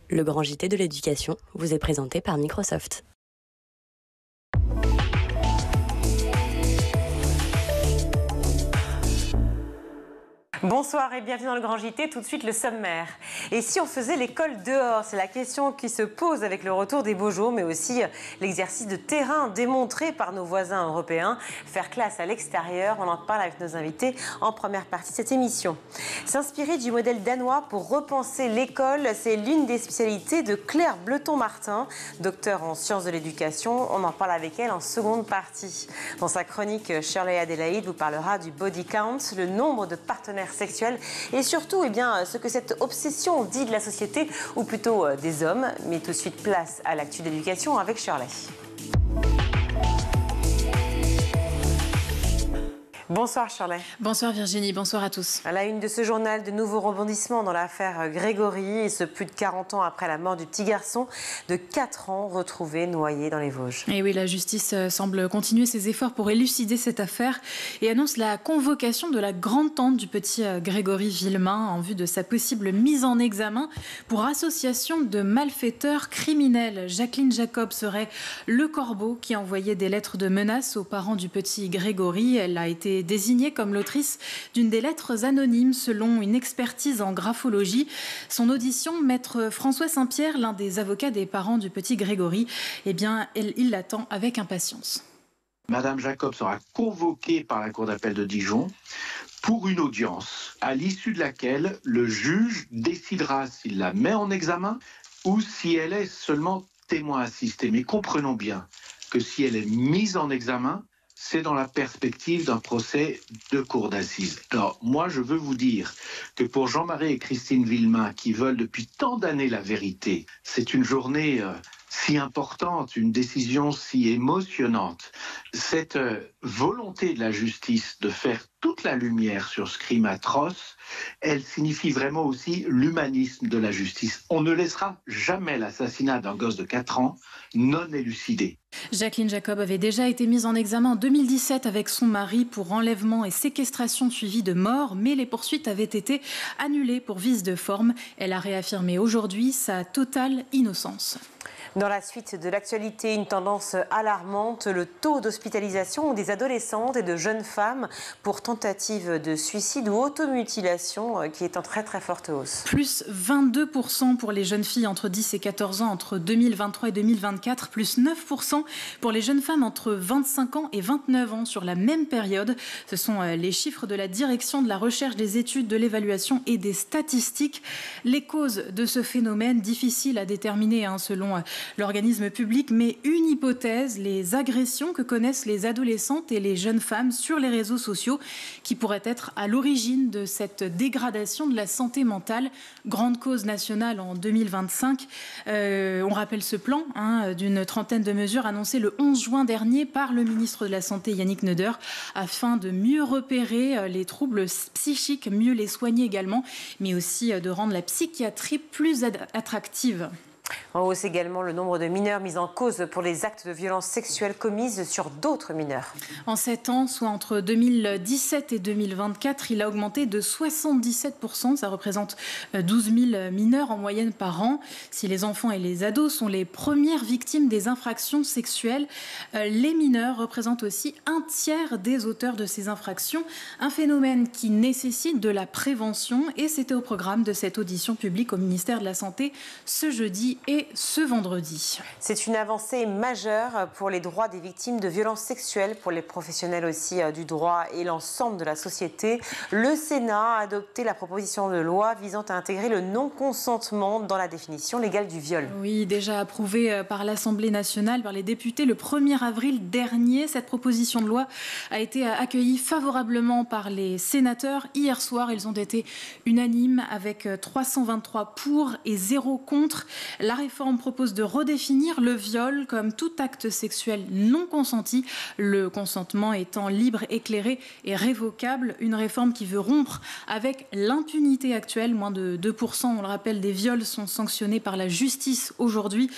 Le grand JT de l'éducation vous est présenté par Microsoft. Bonsoir et bienvenue dans le Grand JT, tout de suite le sommaire. Et si on faisait l'école dehors? C'est la question qui se pose avec le retour des beaux jours, mais aussi l'exercice de terrain démontré par nos voisins européens. Faire classe à l'extérieur, on en parle avec nos invités en première partie de cette émission. S'inspirer du modèle danois pour repenser l'école, c'est l'une des spécialités de Claire Bleuton-Martin, docteur en sciences de l'éducation. On en parle avec elle en seconde partie. Dans sa chronique, Shirley Adélaïde vous parlera du body count, le nombre de partenaires sexuels et surtout ce que cette obsession dit de la société ou plutôt des hommes. Mais tout de suite place à l'actu d'éducation avec Shirley. Bonsoir Shirley. Bonsoir Virginie, bonsoir à tous. À la une de ce journal, de nouveaux rebondissements dans l'affaire Grégory, et ce plus de 40 ans après la mort du petit garçon de 4 ans retrouvé noyé dans les Vosges. Et oui, la justice semble continuer ses efforts pour élucider cette affaire et annonce la convocation de la grande-tante du petit Grégory Villemain en vue de sa possible mise en examen pour association de malfaiteurs criminels. Jacqueline Jacob serait le corbeau qui envoyait des lettres de menaces aux parents du petit Grégory. Elle a été désignée comme l'autrice d'une des lettres anonymes selon une expertise en graphologie. Son audition, maître François Saint-Pierre, l'un des avocats des parents du petit Grégory, il l'attend avec impatience. Madame Jacob sera convoquée par la Cour d'appel de Dijon pour une audience, à l'issue de laquelle le juge décidera s'il la met en examen ou si elle est seulement témoin assisté. Mais comprenons bien que si elle est mise en examen, c'est dans la perspective d'un procès de cour d'assises. Alors, moi, je veux vous dire que pour Jean-Marie et Christine Villemain, qui veulent depuis tant d'années la vérité, c'est une journée si importante, une décision si émotionnante. Cette volonté de la justice de faire toute la lumière sur ce crime atroce, elle signifie vraiment aussi l'humanisme de la justice. On ne laissera jamais l'assassinat d'un gosse de 4 ans non élucidé. Jacqueline Jacob avait déjà été mise en examen en 2017 avec son mari pour enlèvement et séquestration suivie de mort, mais les poursuites avaient été annulées pour vice de forme. Elle a réaffirmé aujourd'hui sa totale innocence. Dans la suite de l'actualité, une tendance alarmante, le taux d'hospitalisation des adolescentes et de jeunes femmes pour tentative de suicide ou automutilation qui est en très très forte hausse. Plus 22% pour les jeunes filles entre 10 et 14 ans entre 2023 et 2024, plus 9% pour les jeunes femmes entre 25 ans et 29 ans sur la même période. Ce sont les chiffres de la Direction de la recherche, des études, de l'évaluation et des statistiques. Les causes de ce phénomène, difficiles à déterminer selon l'organisme public, mais une hypothèse, les agressions que connaissent les adolescentes et les jeunes femmes sur les réseaux sociaux qui pourraient être à l'origine de cette dégradation de la santé mentale. Grande cause nationale en 2025. On rappelle ce plan d'une trentaine de mesures annoncées le 11 juin dernier par le ministre de la Santé Yannick Neuder afin de mieux repérer les troubles psychiques, mieux les soigner également, mais aussi de rendre la psychiatrie plus attractive. En hausse également le nombre de mineurs mis en cause pour les actes de violence sexuelle commises sur d'autres mineurs. En 7 ans, soit entre 2017 et 2024, il a augmenté de 77%. Ça représente 12 000 mineurs en moyenne par an. Si les enfants et les ados sont les premières victimes des infractions sexuelles, les mineurs représentent aussi un tiers des auteurs de ces infractions. Un phénomène qui nécessite de la prévention et c'était au programme de cette audition publique au ministère de la Santé ce jeudi et ce vendredi. C'est une avancée majeure pour les droits des victimes de violences sexuelles, pour les professionnels aussi du droit et l'ensemble de la société. Le Sénat a adopté la proposition de loi visant à intégrer le non-consentement dans la définition légale du viol. Oui, déjà approuvée par l'Assemblée nationale, par les députés le 1er avril dernier. Cette proposition de loi a été accueillie favorablement par les sénateurs. Hier soir, ils ont été unanimes avec 323 pour et 0 contre. La réforme propose de redéfinir le viol comme tout acte sexuel non consenti, le consentement étant libre, éclairé et révocable. Une réforme qui veut rompre avec l'impunité actuelle. Moins de 2%, on le rappelle, des viols sont sanctionnés par la justice aujourd'hui.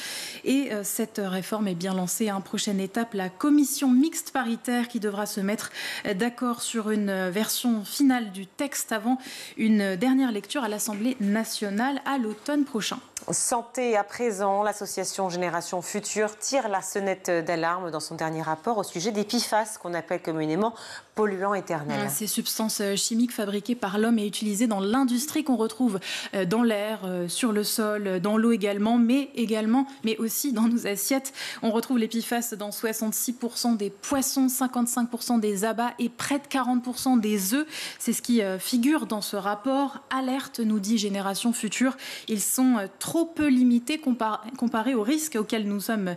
Et cette réforme est bien lancée. Prochaine étape, la commission mixte paritaire qui devra se mettre d'accord sur une version finale du texte avant une dernière lecture à l'Assemblée nationale à l'automne prochain. Santé à présent, l'association Génération Future tire la sonnette d'alarme dans son dernier rapport au sujet des PFAS, qu'on appelle communément polluants éternels. Ces substances chimiques fabriquées par l'homme et utilisées dans l'industrie qu'on retrouve dans l'air, sur le sol, dans l'eau également, mais aussi dans nos assiettes. On retrouve les PFAS dans 66% des poissons, 55% des abats et près de 40% des œufs. C'est ce qui figure dans ce rapport. Alerte, nous dit Génération Future. Ils sont trop peu limités comparés aux risques auxquels nous sommes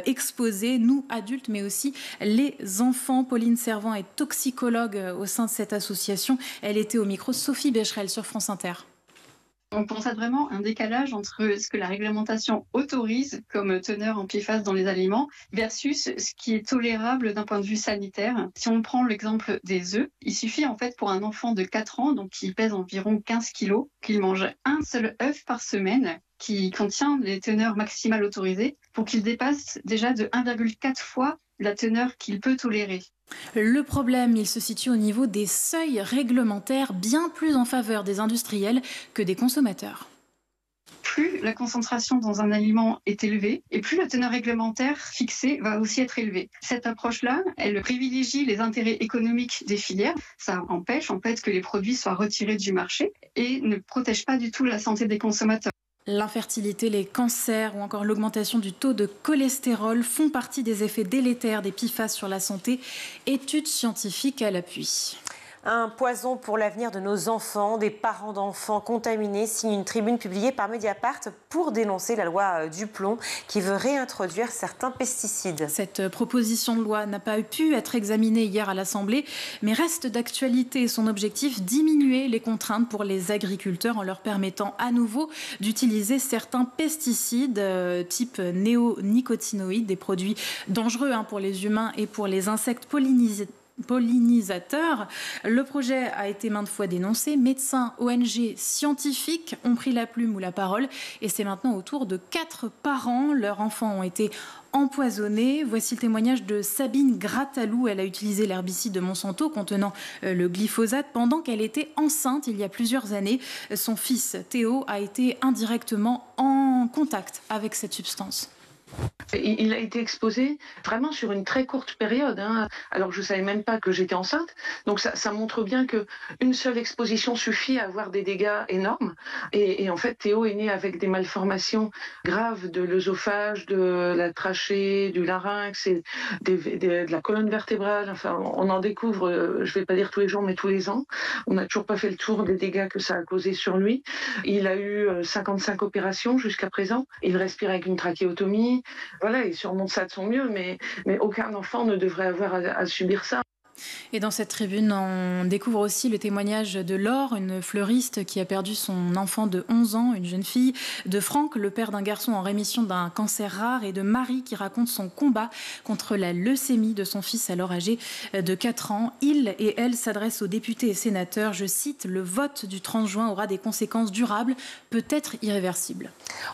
exposés, nous adultes, mais aussi les enfants. Pauline Servant est toxicologue au sein de cette association. Elle était au micro Sophie Becherel sur France Inter. On constate vraiment un décalage entre ce que la réglementation autorise comme teneur en PFAS dans les aliments versus ce qui est tolérable d'un point de vue sanitaire. Si on prend l'exemple des œufs, il suffit en fait pour un enfant de 4 ans, donc qui pèse environ 15 kilos, qu'il mange un seul œuf par semaine qui contient les teneurs maximales autorisées pour qu'il dépasse déjà de 1,4 fois la teneur qu'il peut tolérer. Le problème, il se situe au niveau des seuils réglementaires, bien plus en faveur des industriels que des consommateurs. Plus la concentration dans un aliment est élevée et plus la teneur réglementaire fixée va aussi être élevée. Cette approche-là, elle privilégie les intérêts économiques des filières. Ça empêche en fait que les produits soient retirés du marché et ne protège pas du tout la santé des consommateurs. L'infertilité, les cancers ou encore l'augmentation du taux de cholestérol font partie des effets délétères des PFAS sur la santé. Études scientifiques à l'appui. Un poison pour l'avenir de nos enfants. Des parents d'enfants contaminés signent une tribune publiée par Mediapart pour dénoncer la loi du plomb qui veut réintroduire certains pesticides. Cette proposition de loi n'a pas pu être examinée hier à l'Assemblée, mais reste d'actualité. Son objectif, diminuer les contraintes pour les agriculteurs en leur permettant à nouveau d'utiliser certains pesticides type néonicotinoïdes, des produits dangereux pour les humains et pour les insectes pollinisateurs. Le projet a été maintes fois dénoncé. Médecins, ONG, scientifiques ont pris la plume ou la parole et c'est maintenant au tour de 4 parents. Leurs enfants ont été empoisonnés. Voici le témoignage de Sabine Grattalou. Elle a utilisé l'herbicide de Monsanto contenant le glyphosate pendant qu'elle était enceinte il y a plusieurs années. Son fils Théo a été indirectement en contact avec cette substance. Il a été exposé vraiment sur une très courte période, alors je ne savais même pas que j'étais enceinte. Donc ça montre bien qu'une seule exposition suffit à avoir des dégâts énormes. Et en fait, Théo est né avec des malformations graves de l'œsophage, de la trachée, du larynx, et de la colonne vertébrale. Enfin, on en découvre, je ne vais pas dire tous les jours, mais tous les ans. On n'a toujours pas fait le tour des dégâts que ça a causé sur lui. Il a eu 55 opérations jusqu'à présent. Il respire avec une trachéotomie. Voilà, il surmonte ça de son mieux, mais aucun enfant ne devrait avoir à subir ça. Et dans cette tribune, on découvre aussi le témoignage de Laure, une fleuriste qui a perdu son enfant de 11 ans, une jeune fille, de Franck, le père d'un garçon en rémission d'un cancer rare, et de Marie qui raconte son combat contre la leucémie de son fils alors âgé de 4 ans. Il et elle s'adressent aux députés et sénateurs. Je cite, le vote du 30 juin aura des conséquences durables, peut-être irréversibles.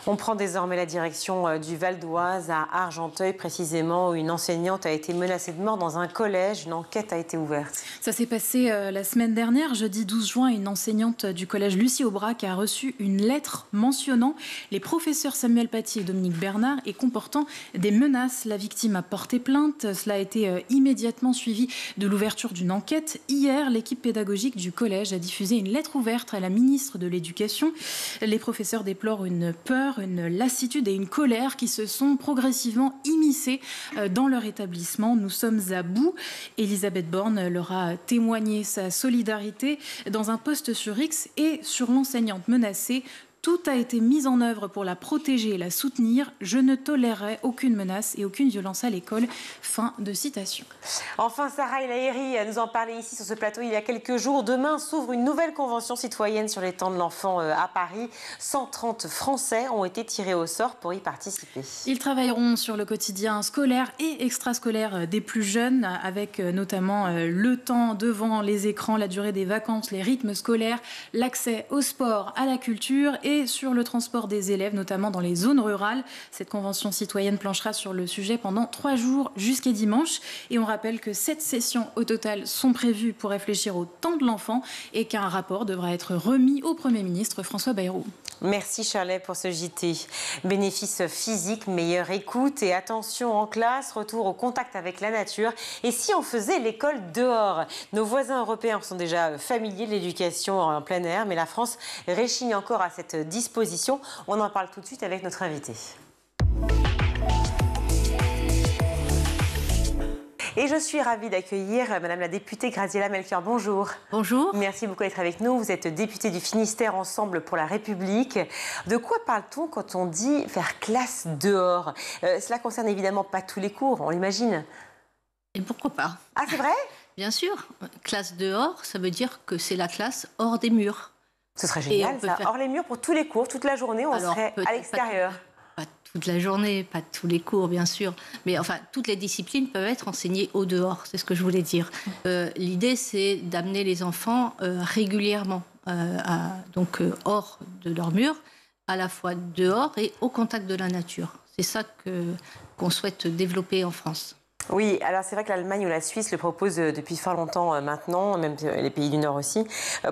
On prend désormais la direction du Val d'Oise, à Argenteuil précisément, où une enseignante a été menacée de mort dans un collège. Une enquête a été ouverte. Ça s'est passé la semaine dernière, jeudi 12 juin. Une enseignante du collège Lucie Aubrac a reçu une lettre mentionnant les professeurs Samuel Paty et Dominique Bernard et comportant des menaces. La victime a porté plainte. Cela a été immédiatement suivi de l'ouverture d'une enquête. Hier, l'équipe pédagogique du collège a diffusé une lettre ouverte à la ministre de l'Éducation. Les professeurs déplorent une peur, une lassitude et une colère qui se sont progressivement immiscées dans leur établissement. Nous sommes à bout. Elisabeth Borne leur a témoigné sa solidarité dans un post sur X et sur l'enseignante menacée. Tout a été mis en œuvre pour la protéger et la soutenir. Je ne tolérerai aucune menace et aucune violence à l'école. Fin de citation. Enfin, Sarah El Haïry nous en parlait ici sur ce plateau il y a quelques jours. Demain s'ouvre une nouvelle convention citoyenne sur les temps de l'enfant à Paris. 130 Français ont été tirés au sort pour y participer. Ils travailleront sur le quotidien scolaire et extrascolaire des plus jeunes, avec notamment le temps devant les écrans, la durée des vacances, les rythmes scolaires, l'accès au sport, à la culture et et sur le transport des élèves, notamment dans les zones rurales. Cette convention citoyenne planchera sur le sujet pendant 3 jours jusqu'à dimanche. Et on rappelle que 7 sessions au total sont prévues pour réfléchir au temps de l'enfant et qu'un rapport devra être remis au Premier ministre François Bayrou. Merci Charlet pour ce JT. Bénéfices physiques, meilleure écoute et attention en classe, retour au contact avec la nature. Et si on faisait l'école dehors? Nos voisins européens sont déjà familiers de l'éducation en plein air, mais la France réchigne encore à cette disposition. On en parle tout de suite avec notre invité. Et je suis ravie d'accueillir Madame la députée Graziella Melchior. Bonjour. Bonjour. Merci beaucoup d'être avec nous. Vous êtes députée du Finistère Ensemble pour la République. De quoi parle-t-on quand on dit faire classe dehors? Cela concerne évidemment pas tous les cours, on l'imagine. Et pourquoi pas? Ah, c'est vrai? Bien sûr. Classe dehors, ça veut dire que c'est la classe hors des murs. Ce serait génial, ça. Hors les murs pour tous les cours, toute la journée, on serait à l'extérieur. Pas toute la journée, pas tous les cours, bien sûr. Mais enfin, toutes les disciplines peuvent être enseignées au dehors, c'est ce que je voulais dire. L'idée, c'est d'amener les enfants régulièrement, donc hors de leurs murs, à la fois dehors et au contact de la nature. C'est ça qu'on souhaite développer en France. Oui, alors c'est vrai que l'Allemagne ou la Suisse le proposent depuis fort longtemps maintenant, même les pays du Nord aussi.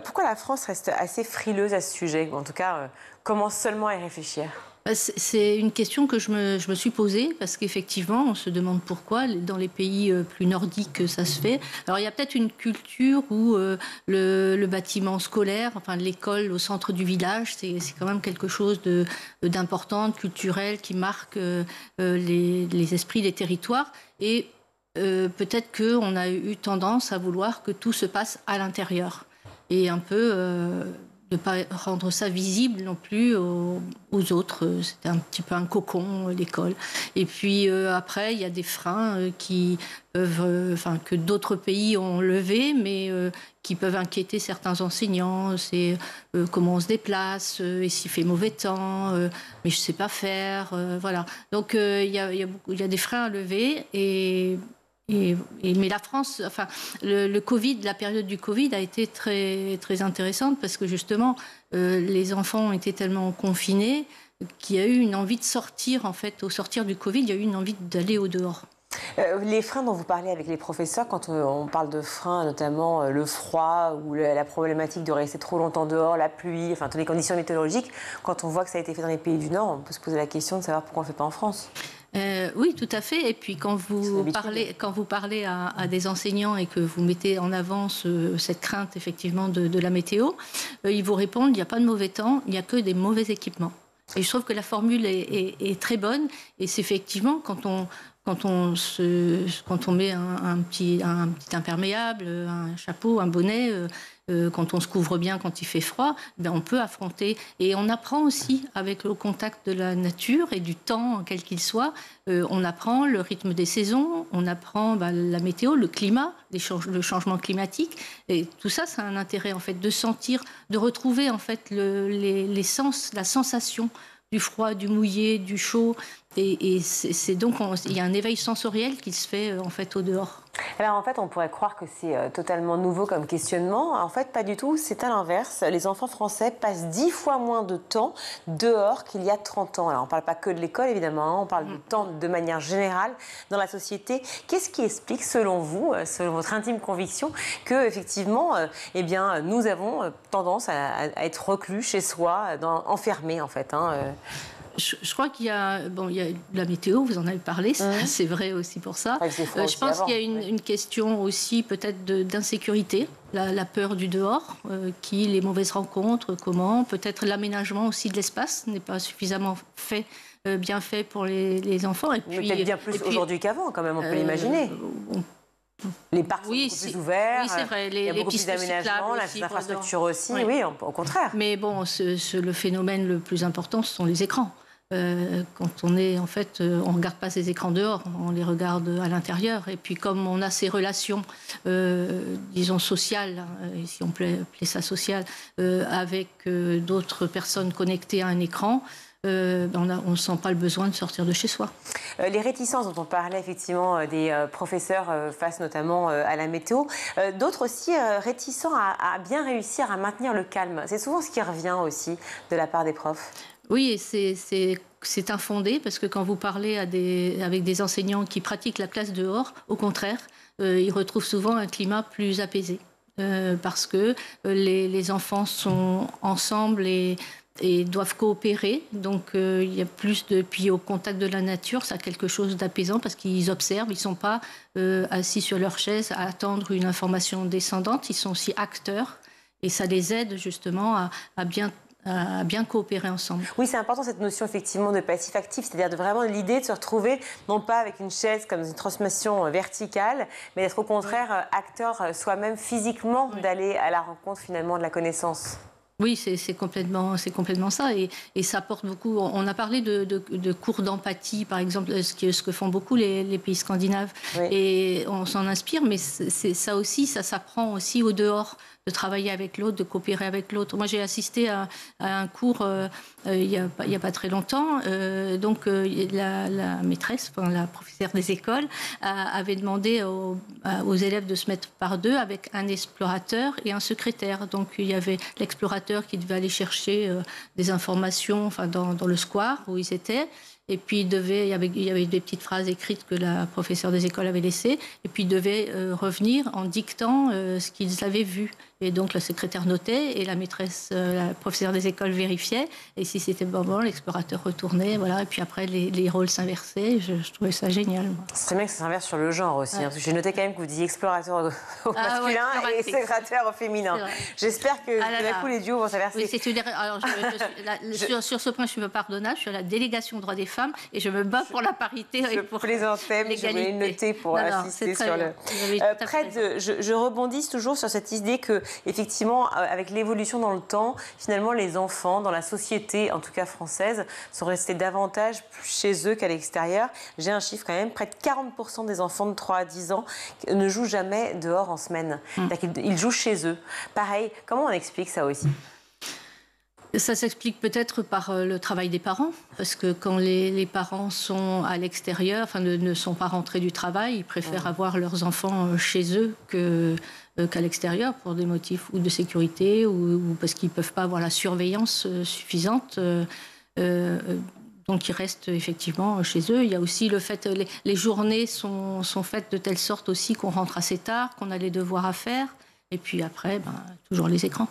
Pourquoi la France reste assez frileuse à ce sujet, ou en tout cas commence seulement à y réfléchir? C'est une question que je me suis posée, parce qu'effectivement, on se demande pourquoi dans les pays plus nordiques ça se fait. Alors il y a peut-être une culture où le bâtiment scolaire, enfin l'école au centre du village, c'est quand même quelque chose d'important, de culturel, qui marque les esprits des territoires. Et peut-être qu'on a eu tendance à vouloir que tout se passe à l'intérieur. Et un peu ne pas rendre ça visible non plus aux autres. C'était un petit peu un cocon, l'école. Et puis après, il y a des freins qui peuvent, que d'autres pays ont levés, mais qui peuvent inquiéter certains enseignants. C'est comment on se déplace, et s'il fait mauvais temps, mais je ne sais pas faire. Voilà. Donc il y a des freins à lever mais la France, le Covid, la période du Covid a été très, très intéressante parce que justement, les enfants ont été tellement confinés qu'il y a eu une envie de sortir, en fait. Au sortir du Covid, il y a eu une envie d'aller au dehors. Les freins dont vous parlez avec les professeurs, quand on parle de freins, notamment le froid ou la problématique de rester trop longtemps dehors, la pluie, toutes les conditions météorologiques, quand on voit que ça a été fait dans les pays du Nord, on peut se poser la question de savoir pourquoi on ne le fait pas en France. Oui, tout à fait. Et puis quand vous parlez à des enseignants et que vous mettez en avant cette crainte effectivement de la météo, ils vous répondent il n'y a pas de mauvais temps, il n'y a que des mauvais équipements. Et je trouve que la formule est très bonne. Et c'est effectivement quand on met un petit imperméable, un chapeau, un bonnet, quand on se couvre bien quand il fait froid, on peut affronter. Et on apprend aussi avec le contact de la nature et du temps, quel qu'il soit, on apprend le rythme des saisons, on apprend la météo, le climat, le changement climatique. Et tout ça, ça a un intérêt en fait de sentir, de retrouver en fait les sens, la sensation du froid, du mouillé, du chaud. Et c'est donc, il y a un éveil sensoriel qui se fait en fait au dehors. Alors en fait, on pourrait croire que c'est totalement nouveau comme questionnement. En fait, pas du tout. C'est à l'inverse. Les enfants français passent 10 fois moins de temps dehors qu'il y a 30 ans. Alors on ne parle pas que de l'école, évidemment. On parle du temps de manière générale dans la société. Qu'est-ce qui explique, selon vous, selon votre intime conviction, que effectivement, nous avons tendance à être reclus chez soi, enfermés en fait, Je crois qu'il y a la météo, vous en avez parlé, c'est vrai aussi pour ça. Je pense qu'il y a une question aussi peut-être d'insécurité, la peur du dehors, les mauvaises rencontres, peut-être l'aménagement aussi de l'espace n'est pas suffisamment bien fait pour les enfants. Et puis, peut-être bien plus aujourd'hui qu'avant, quand même, on peut l'imaginer. Les parcs sont beaucoup plus ouverts, oui, c'est vrai. Il y a beaucoup plus d'aménagements, les infrastructures aussi, oui, au contraire. Mais bon, le phénomène le plus important, ce sont les écrans. Quand on est, en fait, on ne regarde pas ces écrans dehors, on les regarde à l'intérieur. Et puis comme on a ces relations, disons sociales, si on plaît ça sociales, avec d'autres personnes connectées à un écran, on ne sent pas le besoin de sortir de chez soi. Les réticences dont on parlait effectivement des professeurs face notamment à la météo, d'autres aussi réticents à bien réussir à maintenir le calme. C'est souvent ce qui revient aussi de la part des profs. Oui, c'est infondé parce que quand vous parlez avec des enseignants qui pratiquent la classe dehors, au contraire, ils retrouvent souvent un climat plus apaisé. Parce que les enfants sont ensemble et doivent coopérer. Donc, il y a plus puis au contact de la nature, ça a quelque chose d'apaisant parce qu'ils observent, ils ne sont pas assis sur leur chaise à attendre une information descendante, ils sont aussi acteurs et ça les aide justement à bien coopérer ensemble. Oui, c'est important cette notion effectivement de passif-actif, c'est-à-dire vraiment l'idée de se retrouver non pas avec une chaise comme une transmission verticale, mais d'être au contraire acteur soi-même physiquement, d'aller à la rencontre finalement de la connaissance. Oui, c'est complètement ça et ça apporte beaucoup. On a parlé de cours d'empathie, par exemple, ce que font beaucoup les pays scandinaves. Oui. Et on s'en inspire, mais ça aussi, ça s'apprend aussi au dehors, de travailler avec l'autre, de coopérer avec l'autre. Moi, j'ai assisté à un cours il y a pas très longtemps. Donc, la maîtresse, enfin, la professeure des écoles, avait demandé aux élèves de se mettre par deux avec un explorateur et un secrétaire. Donc, il y avait l'explorateur qui devait aller chercher des informations dans le square où ils étaient. Et puis, il y avait des petites phrases écrites que la professeure des écoles avait laissées. Et puis, il devait revenir en dictant ce qu'ils avaient vu. Et donc, la secrétaire notait et la maîtresse, la professeure des écoles vérifiait. Et si c'était bon, l'explorateur retournait. Voilà. Et puis après, les rôles s'inversaient. Je trouvais ça génial. C'est très bien que ça s'inverse sur le genre aussi. Ouais. Parce que j'ai noté quand même que vous disiez explorateur au masculin et secrétaire au féminin. J'espère que d'un coup, les duos vont s'inverser. Oui, c'est une erreur. Alors, sur ce point, je suis pardonnable. Je suis à la délégation droits des femmes et je me bats pour la parité et pour plaisantais, mais je voulais noter pour assister sur le... Je rebondis toujours sur cette idée que effectivement, avec l'évolution dans le temps, finalement, les enfants, dans la société, en tout cas française, sont restés davantage chez eux qu'à l'extérieur. J'ai un chiffre quand même, près de 40% des enfants de 3 à 10 ans ne jouent jamais dehors en semaine. Ils jouent chez eux. Pareil, comment on explique ça aussi ? Ça s'explique peut-être par le travail des parents, parce que quand les parents sont à l'extérieur, ne sont pas rentrés du travail, ils préfèrent avoir leurs enfants chez eux qu'à l'extérieur pour des motifs ou de sécurité ou parce qu'ils ne peuvent pas avoir la surveillance suffisante. Donc ils restent effectivement chez eux. Il y a aussi le fait que les journées sont faites de telle sorte aussi qu'on rentre assez tard, qu'on a les devoirs à faire. Et puis après, toujours les écrans.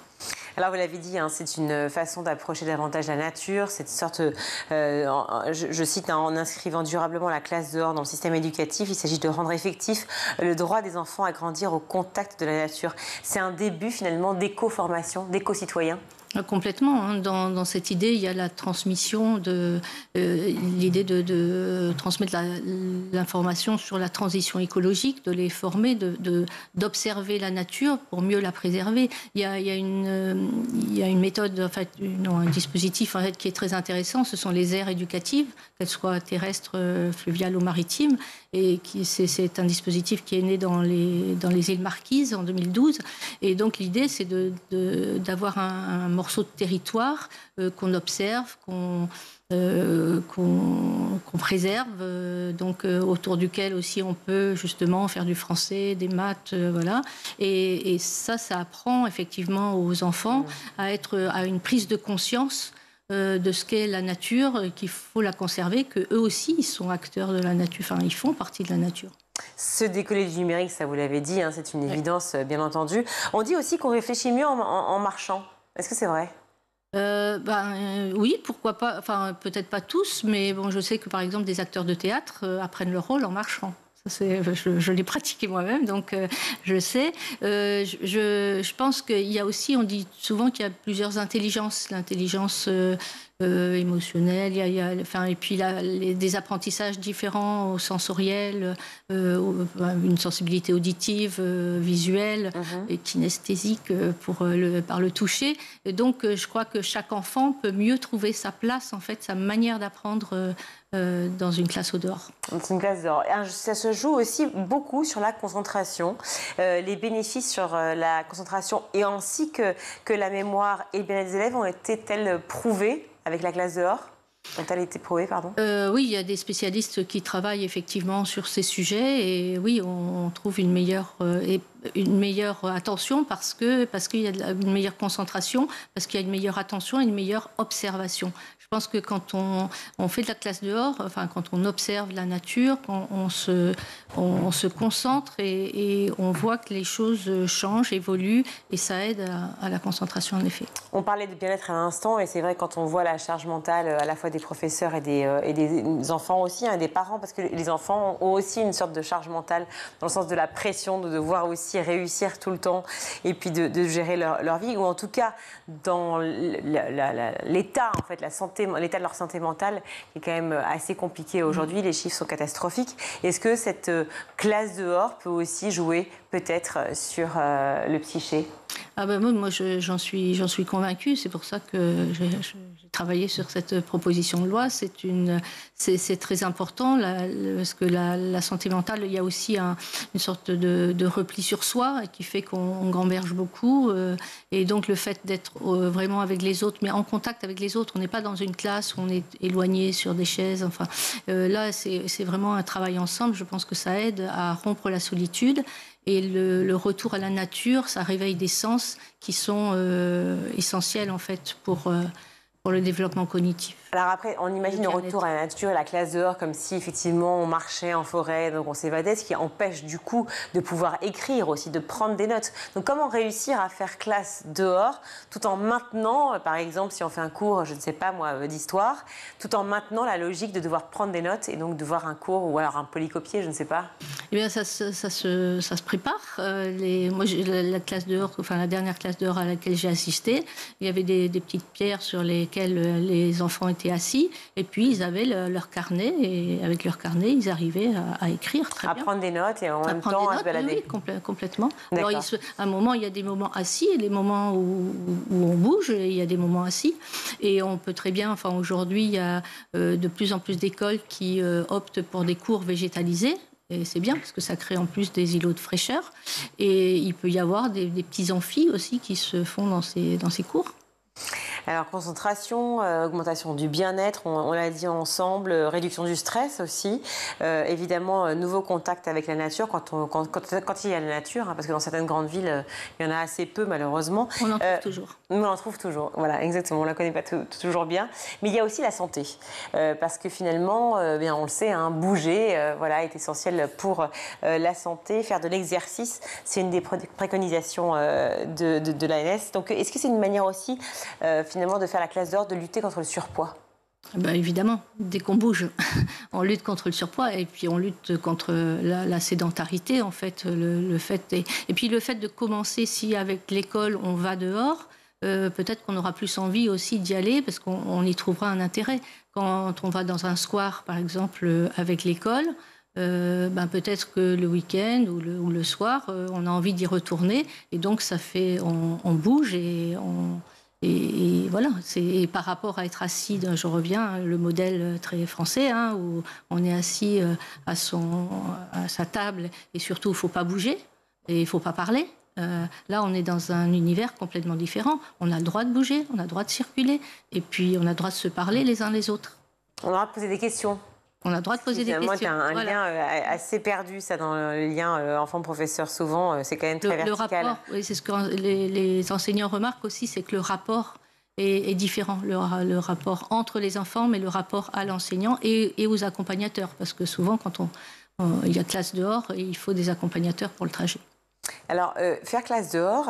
Alors vous l'avez dit, c'est une façon d'approcher davantage la nature, c'est une sorte, je cite, en inscrivant durablement la classe dehors dans le système éducatif, il s'agit de rendre effectif le droit des enfants à grandir au contact de la nature. C'est un début finalement d'éco-formation, d'éco-citoyen. Complètement. Dans cette idée, il y a la transmission l'idée de transmettre l'information sur la transition écologique, de les former, d'observer la nature pour mieux la préserver. Il y a une méthode, un dispositif qui est très intéressant. Ce sont les aires éducatives, qu'elles soient terrestres, fluviales ou maritimes. Et c'est un dispositif qui est né dans les îles Marquises en 2012. Et donc l'idée, c'est d'avoir un morceau de territoire qu'on observe, qu'on préserve, donc autour duquel aussi on peut justement faire du français, des maths, voilà. Et ça apprend effectivement aux enfants à une prise de conscience de ce qu'est la nature, qu'il faut la conserver, qu'eux aussi ils sont acteurs de la nature, ils font partie de la nature. Se décoller du numérique, ça vous l'avez dit, c'est une évidence bien entendu. On dit aussi qu'on réfléchit mieux en marchant. Est-ce que c'est vrai ? Oui, pourquoi pas, peut-être pas tous, mais bon, je sais que par exemple des acteurs de théâtre apprennent leur rôle en marchant. Ça, je l'ai pratiqué moi-même, donc je sais. Je pense qu'il y a aussi, on dit souvent qu'il y a plusieurs intelligences. L'intelligence émotionnelle, et puis des apprentissages différents, sensoriels, une sensibilité auditive, visuelle et kinesthésique par le toucher. Et donc, je crois que chaque enfant peut mieux trouver sa place, en fait, sa manière d'apprendre dans une classe au dehors. C'est une classe dehors. Ça se joue aussi beaucoup sur la concentration, les bénéfices sur la concentration et ainsi que la mémoire et le bien-être des élèves ont été-elles prouvés avec la classe dehors ? Ont-elles été prouvées, pardon ? Oui, il y a des spécialistes qui travaillent effectivement sur ces sujets et oui, on trouve une meilleure attention parce qu'il y a une meilleure concentration, parce qu'il y a une meilleure attention et une meilleure observation. Je pense que quand on fait de la classe dehors, enfin quand on observe la nature, on se concentre et on voit que les choses changent, évoluent et ça aide à la concentration en effet. On parlait de bien-être à l'instant et c'est vrai quand on voit la charge mentale à la fois des professeurs et des enfants aussi, des parents, parce que les enfants ont aussi une sorte de charge mentale dans le sens de la pression, de devoir aussi réussir tout le temps et puis de gérer leur vie, ou en tout cas dans l'état, en fait, l'état de leur santé mentale qui est quand même assez compliqué aujourd'hui. Les chiffres sont catastrophiques. Est-ce que cette classe dehors peut aussi jouer peut-être sur le psyché ? Moi, j'en suis convaincue. C'est pour ça que j'ai travaillé sur cette proposition de loi. C'est très important parce que la santé mentale, il y a aussi une sorte de repli sur soi qui fait qu'on gamberge beaucoup. Et donc, le fait d'être vraiment avec les autres, mais en contact avec les autres, on n'est pas dans une classe où on est éloigné sur des chaises. Enfin, là, c'est vraiment un travail ensemble. Je pense que ça aide à rompre la solitude. Et le retour à la nature, ça réveille des sens qui sont essentiels en fait pour le développement cognitif. Alors après, on imagine le retour à la nature et la classe dehors comme si effectivement on marchait en forêt, donc on s'évadait, ce qui empêche du coup de pouvoir écrire aussi, de prendre des notes. Donc comment réussir à faire classe dehors tout en maintenant, par exemple si on fait un cours, je ne sais pas moi, d'histoire, tout en maintenant la logique de devoir prendre des notes et donc de voir un cours ou alors un polycopier, je ne sais pas. Eh bien ça se prépare. Moi, la classe dehors, enfin la dernière classe dehors à laquelle j'ai assisté, il y avait des petites pierres sur lesquelles les enfants étaient assis, et puis ils avaient leur carnet, et avec leur carnet, ils arrivaient à écrire très bien. À prendre des notes et en même temps à se balader. Oui, complètement. Alors, à un moment, il y a des moments assis, et des moments où on bouge, et il y a des moments assis. Et on peut très bien, enfin aujourd'hui, il y a de plus en plus d'écoles qui optent pour des cours végétalisés. Et c'est bien parce que ça crée en plus des îlots de fraîcheur. Et il peut y avoir des petits amphis aussi qui se font dans ces cours. Alors, concentration, augmentation du bien-être, on l'a dit ensemble, réduction du stress aussi. Évidemment, nouveau contact avec la nature quand il y a la nature, parce que dans certaines grandes villes, il y en a assez peu malheureusement. On en trouve toujours. On en trouve toujours, voilà, exactement. On ne la connaît pas toujours bien. Mais il y a aussi la santé, parce que finalement, bien, on le sait, bouger est essentiel pour la santé. Faire de l'exercice, c'est une des préconisations de l'ANS. Donc, est-ce que c'est une manière aussi finalement de faire la classe dehors, de lutter contre le surpoids? Évidemment, dès qu'on bouge, on lutte contre le surpoids et puis on lutte contre la sédentarité en fait. Et puis le fait de commencer, si avec l'école on va dehors, peut-être qu'on aura plus envie aussi d'y aller parce qu'on y trouvera un intérêt. Quand on va dans un square par exemple avec l'école, peut-être que le week-end ou le soir, on a envie d'y retourner et donc ça fait, on bouge et voilà, c'est par rapport à être assis, je reviens, le modèle très français, où on est assis à sa table et surtout il ne faut pas bouger et il ne faut pas parler. Là, on est dans un univers complètement différent. On a le droit de bouger, on a le droit de circuler et puis on a le droit de se parler les uns les autres. On a le droit de poser des questions. On a le droit de poser des questions. Il y a un lien assez perdu, ça, dans le lien enfant-professeur. Souvent, c'est quand même très vertical. Le rapport, oui, c'est ce que les enseignants remarquent aussi, c'est que le rapport est différent. Le rapport entre les enfants, mais le rapport à l'enseignant et aux accompagnateurs. Parce que souvent, quand il y a classe dehors, il faut des accompagnateurs pour le trajet. Alors, faire classe dehors,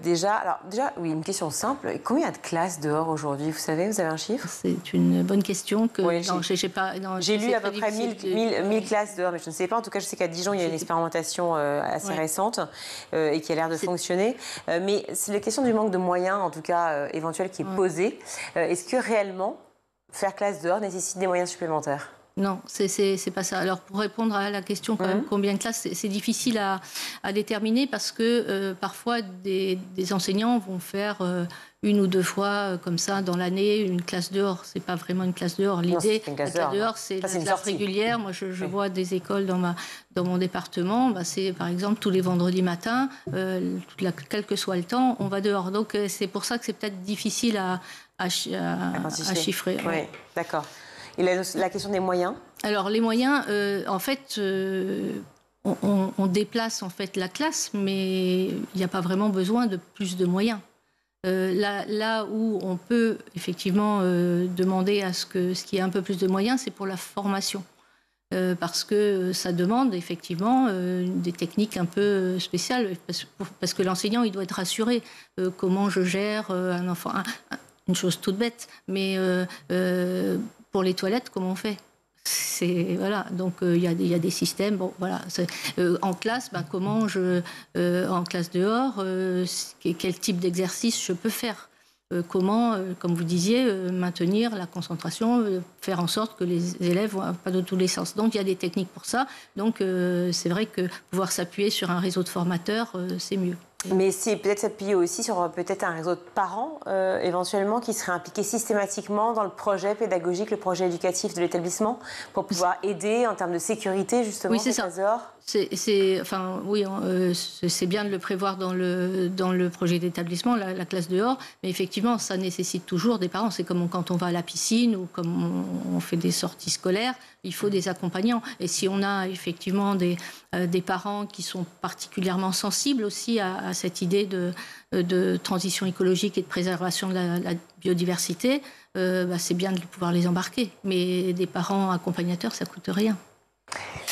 déjà, oui, une question simple. Combien il y a de classes dehors aujourd'hui? Vous savez, vous avez un chiffre? C'est une bonne question. J'ai lu à peu près 1000 classes dehors, mais je ne sais pas. En tout cas, je sais qu'à Dijon, il y a une expérimentation assez récente et qui a l'air de fonctionner. Mais c'est la question du manque de moyens, en tout cas, éventuel, qui est posée. Est-ce que réellement, faire classe dehors nécessite des moyens supplémentaires? Non, c'est pas ça. Alors, pour répondre à la question, quand même, combien de classes, c'est difficile à déterminer parce que parfois, des enseignants vont faire une ou deux fois, comme ça, dans l'année, une classe dehors. C'est pas vraiment une classe dehors. L'idée, la classe dehors, c'est la classe régulière. Moi, je vois des écoles dans mon département. C'est, par exemple, tous les vendredis matins, quel que soit le temps, on va dehors. Donc, c'est pour ça que c'est peut-être difficile à chiffrer. Oui, d'accord. Et la question des moyens? Alors les moyens, en fait, on déplace en fait la classe, mais il n'y a pas vraiment besoin de plus de moyens. Là où on peut effectivement demander à ce qu'il y ait un peu plus de moyens, c'est pour la formation. Parce que ça demande effectivement des techniques un peu spéciales, parce que l'enseignant, il doit être rassuré. Comment je gère un enfant, une chose toute bête, mais pour les toilettes, comment on fait? Voilà, donc il y a des systèmes. Bon, voilà. En classe, en classe dehors, quel type d'exercice je peux faire? Comment, comme vous disiez, maintenir la concentration, faire en sorte que les élèves ne vont pas dans tous les sens. Donc il y a des techniques pour ça. Donc c'est vrai que pouvoir s'appuyer sur un réseau de formateurs, c'est mieux. Mais c'est peut-être s'appuyer aussi sur peut-être un réseau de parents éventuellement qui seraient impliqués systématiquement dans le projet pédagogique, le projet éducatif de l'établissement pour pouvoir aider en termes de sécurité justement. Oui, c'est ça. C'est bien de le prévoir dans le projet d'établissement, la classe dehors, mais effectivement, ça nécessite toujours des parents. C'est comme quand on va à la piscine ou comme on fait des sorties scolaires, il faut des accompagnants. Et si on a effectivement des parents qui sont particulièrement sensibles aussi à cette idée de transition écologique et de préservation de la biodiversité, c'est bien de pouvoir les embarquer. Mais des parents accompagnateurs, ça ne coûte rien.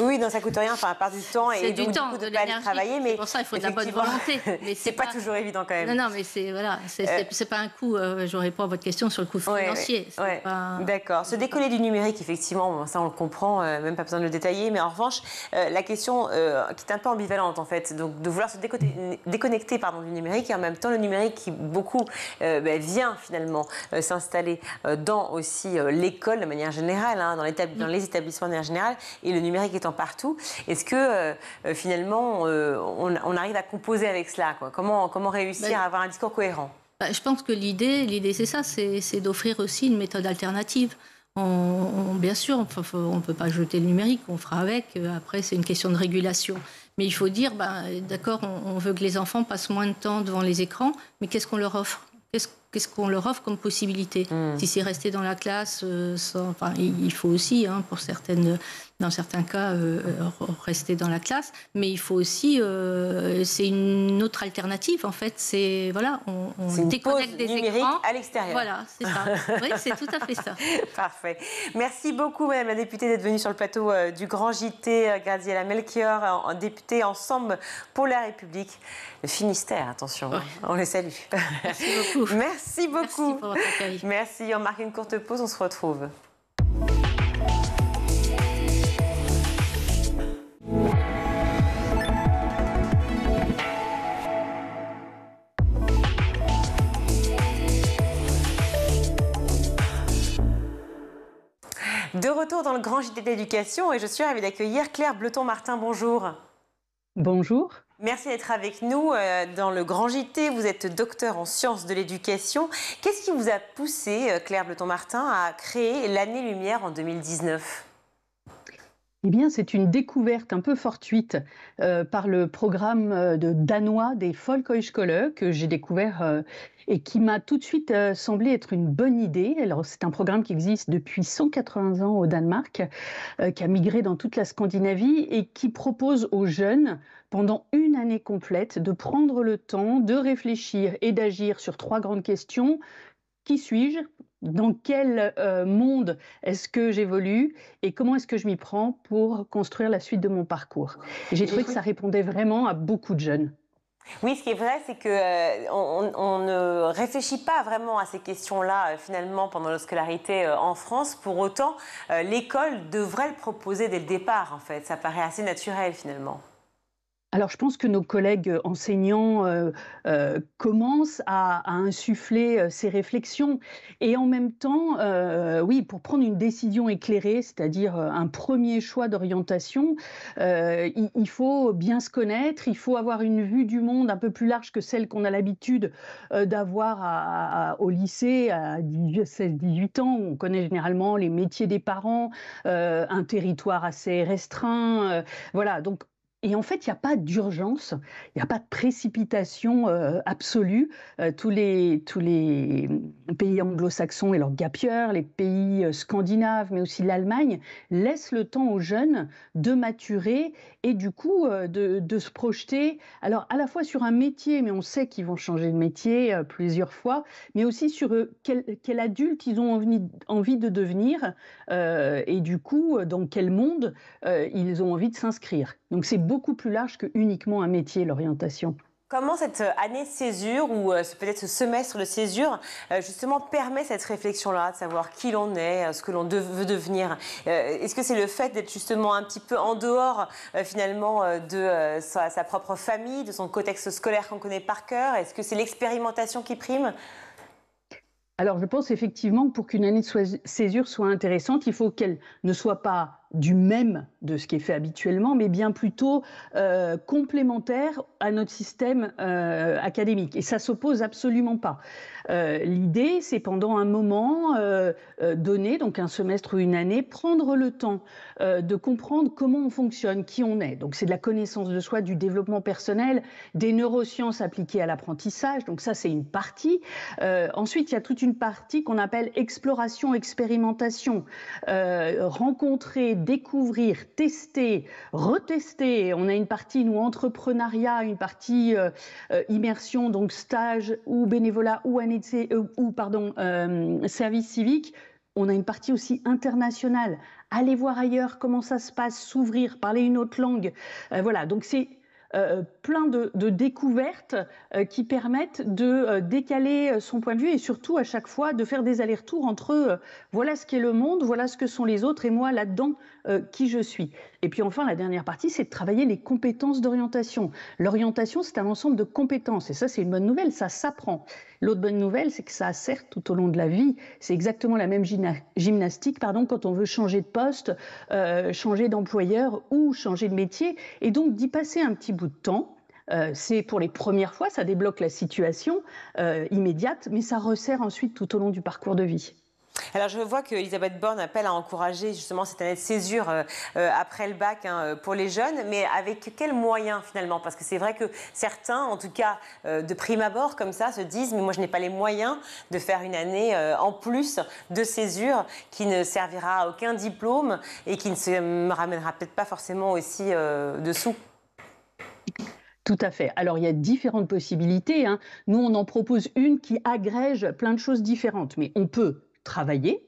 Oui, non, ça coûte rien, enfin, à part du temps et donc du coup de pas aller travailler, mais pour ça il faut de la bonne volonté. Mais c'est pas toujours évident quand même. Non, mais c'est pas un coût. Je réponds à votre question sur le coût financier. Pas... D'accord. Se décoller du numérique, effectivement, ça on le comprend, même pas besoin de le détailler. Mais en revanche, la question qui est un peu ambivalente en fait, donc de vouloir se déconnecter du numérique et en même temps le numérique qui beaucoup vient finalement s'installer dans aussi l'école de manière générale, hein, dans les établissements de manière générale, et le numérique étant partout, est-ce que finalement on arrive à composer avec cela, quoi? Comment réussir à avoir un discours cohérent? Je pense que l'idée c'est ça, c'est d'offrir aussi une méthode alternative. Bien sûr, on ne peut pas jeter le numérique, on fera avec. Après, c'est une question de régulation. Mais il faut dire, d'accord, on veut que les enfants passent moins de temps devant les écrans, mais qu'est-ce qu'on leur offre? Qu'est-ce qu'on leur offre comme possibilité? Si c'est rester dans la classe, il faut aussi, hein, dans certains cas, rester dans la classe, mais il faut aussi, c'est une autre alternative en fait. C'est on déconnecte des écrans à l'extérieur. Voilà, c'est ça. Oui, c'est tout à fait ça. Parfait. Merci beaucoup, Madame la députée, d'être venue sur le plateau du Grand JT. Graziella Melchior, députée Ensemble pour la République. Le Finistère, attention, on les salue. Merci beaucoup. Merci beaucoup. Merci pour votre accueil. Merci. On marque une courte pause, on se retrouve. De retour dans le Grand JT d'éducation et je suis ravie d'accueillir Claire Bleton-Martin. Bonjour. Bonjour. Merci d'être avec nous dans le Grand JT. Vous êtes docteur en sciences de l'éducation. Qu'est-ce qui vous a poussé, Claire Bleton-Martin, à créer l'Année Lumière en 2019 ? Eh bien, c'est une découverte un peu fortuite par le programme danois des Folkehøjskole que j'ai découvert et qui m'a tout de suite semblé être une bonne idée. Alors, c'est un programme qui existe depuis 180 ans au Danemark, qui a migré dans toute la Scandinavie et qui propose aux jeunes, pendant une année complète, de prendre le temps de réfléchir et d'agir sur 3 grandes questions. Qui suis-je ? Dans quel monde est-ce que j'évolue et comment est-ce que je m'y prends pour construire la suite de mon parcours? Et j'ai trouvé que ça répondait vraiment à beaucoup de jeunes. Oui, ce qui est vrai, c'est qu'on ne réfléchit pas vraiment à ces questions-là, finalement, pendant la scolarité en France. Pour autant, l'école devrait le proposer dès le départ, en fait. Ça paraît assez naturel, finalement. Alors, je pense que nos collègues enseignants commencent à insuffler ces réflexions. Et en même temps, oui, pour prendre une décision éclairée, c'est-à-dire un premier choix d'orientation, il faut bien se connaître, il faut avoir une vue du monde un peu plus large que celle qu'on a l'habitude d'avoir au lycée à 16-18 ans, où on connaît généralement les métiers des parents, un territoire assez restreint. Voilà, donc Et en fait, il n'y a pas d'urgence, il n'y a pas de précipitation absolue. Tous les pays anglo-saxons et leur gap year, les pays scandinaves, mais aussi l'Allemagne, laissent le temps aux jeunes de maturer et du coup de se projeter, alors à la fois sur un métier, mais on sait qu'ils vont changer de métier plusieurs fois, mais aussi sur quel adulte ils ont envie de devenir et du coup dans quel monde ils ont envie de s'inscrire. Donc c'est beaucoup plus large que uniquement un métier, l'orientation. Comment cette année de césure ou peut-être ce semestre de césure justement permet cette réflexion-là, de savoir qui l'on est, ce que l'on veut devenir? Est-ce que c'est le fait d'être justement un petit peu en dehors finalement de sa propre famille, de son contexte scolaire qu'on connaît par cœur? Est-ce que c'est l'expérimentation qui prime? Alors je pense effectivement que pour qu'une année de césure soit intéressante, il faut qu'elle ne soit pas du même de ce qui est fait habituellement, mais bien plutôt complémentaire à notre système académique. Et ça ne s'oppose absolument pas. L'idée, c'est pendant un moment donné, donc un semestre ou une année, prendre le temps de comprendre comment on fonctionne, qui on est. Donc c'est de la connaissance de soi, du développement personnel, des neurosciences appliquées à l'apprentissage. Donc ça, c'est une partie. Ensuite, il y a toute une partie qu'on appelle exploration, expérimentation, rencontrer, découvrir, tester, retester. On a une partie, nous, entrepreneuriat, une partie immersion, donc stage ou bénévolat ou année de service civique. On a une partie aussi internationale. Aller voir ailleurs comment ça se passe, s'ouvrir, parler une autre langue. Voilà, donc c'est plein de découvertes qui permettent de décaler son point de vue et surtout à chaque fois de faire des allers-retours entre voilà ce qu'est le monde, voilà ce que sont les autres et moi là-dedans qui je suis. Et puis enfin la dernière partie, c'est de travailler les compétences d'orientation. L'orientation, c'est un ensemble de compétences et ça c'est une bonne nouvelle, ça s'apprend. L'autre bonne nouvelle, c'est que ça sert tout au long de la vie. C'est exactement la même gymnastique quand on veut changer de poste, changer d'employeur ou changer de métier. Et donc d'y passer un petit bout de temps, c'est pour les premières fois, ça débloque la situation immédiate, mais ça resserre ensuite tout au long du parcours de vie. Alors je vois qu'Elisabeth Borne appelle à encourager justement cette année de césure après le bac pour les jeunes, mais avec quels moyens finalement? Parce que c'est vrai que certains, en tout cas de prime abord comme ça, se disent mais moi je n'ai pas les moyens de faire une année en plus de césure qui ne servira à aucun diplôme et qui ne me ramènera peut-être pas forcément aussi de sous. Tout à fait. Alors, il y a différentes possibilités. Nous, on en propose une qui agrège plein de choses différentes, mais on peut travailler,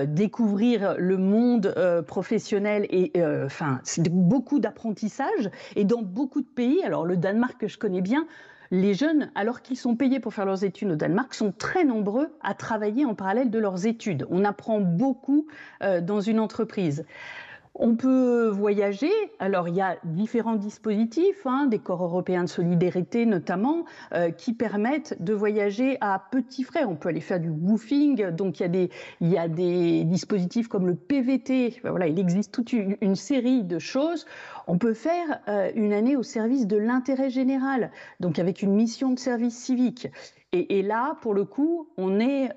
découvrir le monde professionnel et c'est beaucoup d'apprentissage et dans beaucoup de pays. Alors le Danemark que je connais bien, les jeunes, alors qu'ils sont payés pour faire leurs études au Danemark, sont très nombreux à travailler en parallèle de leurs études. On apprend beaucoup dans une entreprise. On peut voyager, alors il y a différents dispositifs, des corps européens de solidarité notamment, qui permettent de voyager à petits frais. On peut aller faire du woofing, donc il y a des dispositifs comme le PVT, voilà, il existe toute une série de choses. On peut faire une année au service de l'intérêt général, donc avec une mission de service civique. Et là, pour le coup, on est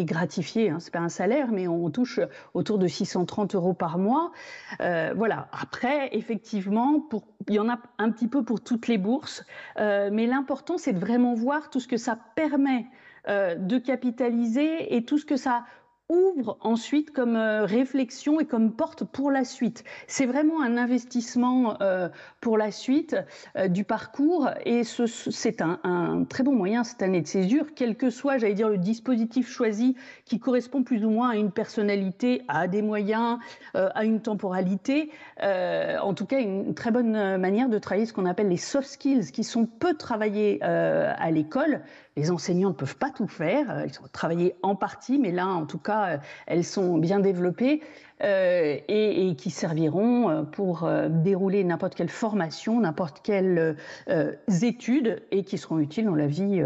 gratifié. C'est pas un salaire, mais on touche autour de 630 € par mois. Voilà. Après, effectivement, il y en a un petit peu pour toutes les bourses, mais l'important, c'est de vraiment voir tout ce que ça permet de capitaliser et tout ce que ça ouvre ensuite comme réflexion et comme porte pour la suite. C'est vraiment un investissement pour la suite du parcours et c'est un très bon moyen cette année de césure, quel que soit, j'allais dire, le dispositif choisi qui correspond plus ou moins à une personnalité, à des moyens, à une temporalité. En tout cas, une très bonne manière de travailler ce qu'on appelle les soft skills qui sont peu travaillés à l'école. Les enseignants ne peuvent pas tout faire, ils sont travaillés en partie, mais là, en tout cas, elles sont bien développées et qui serviront pour dérouler n'importe quelle formation, n'importe quelles études et qui seront utiles dans la vie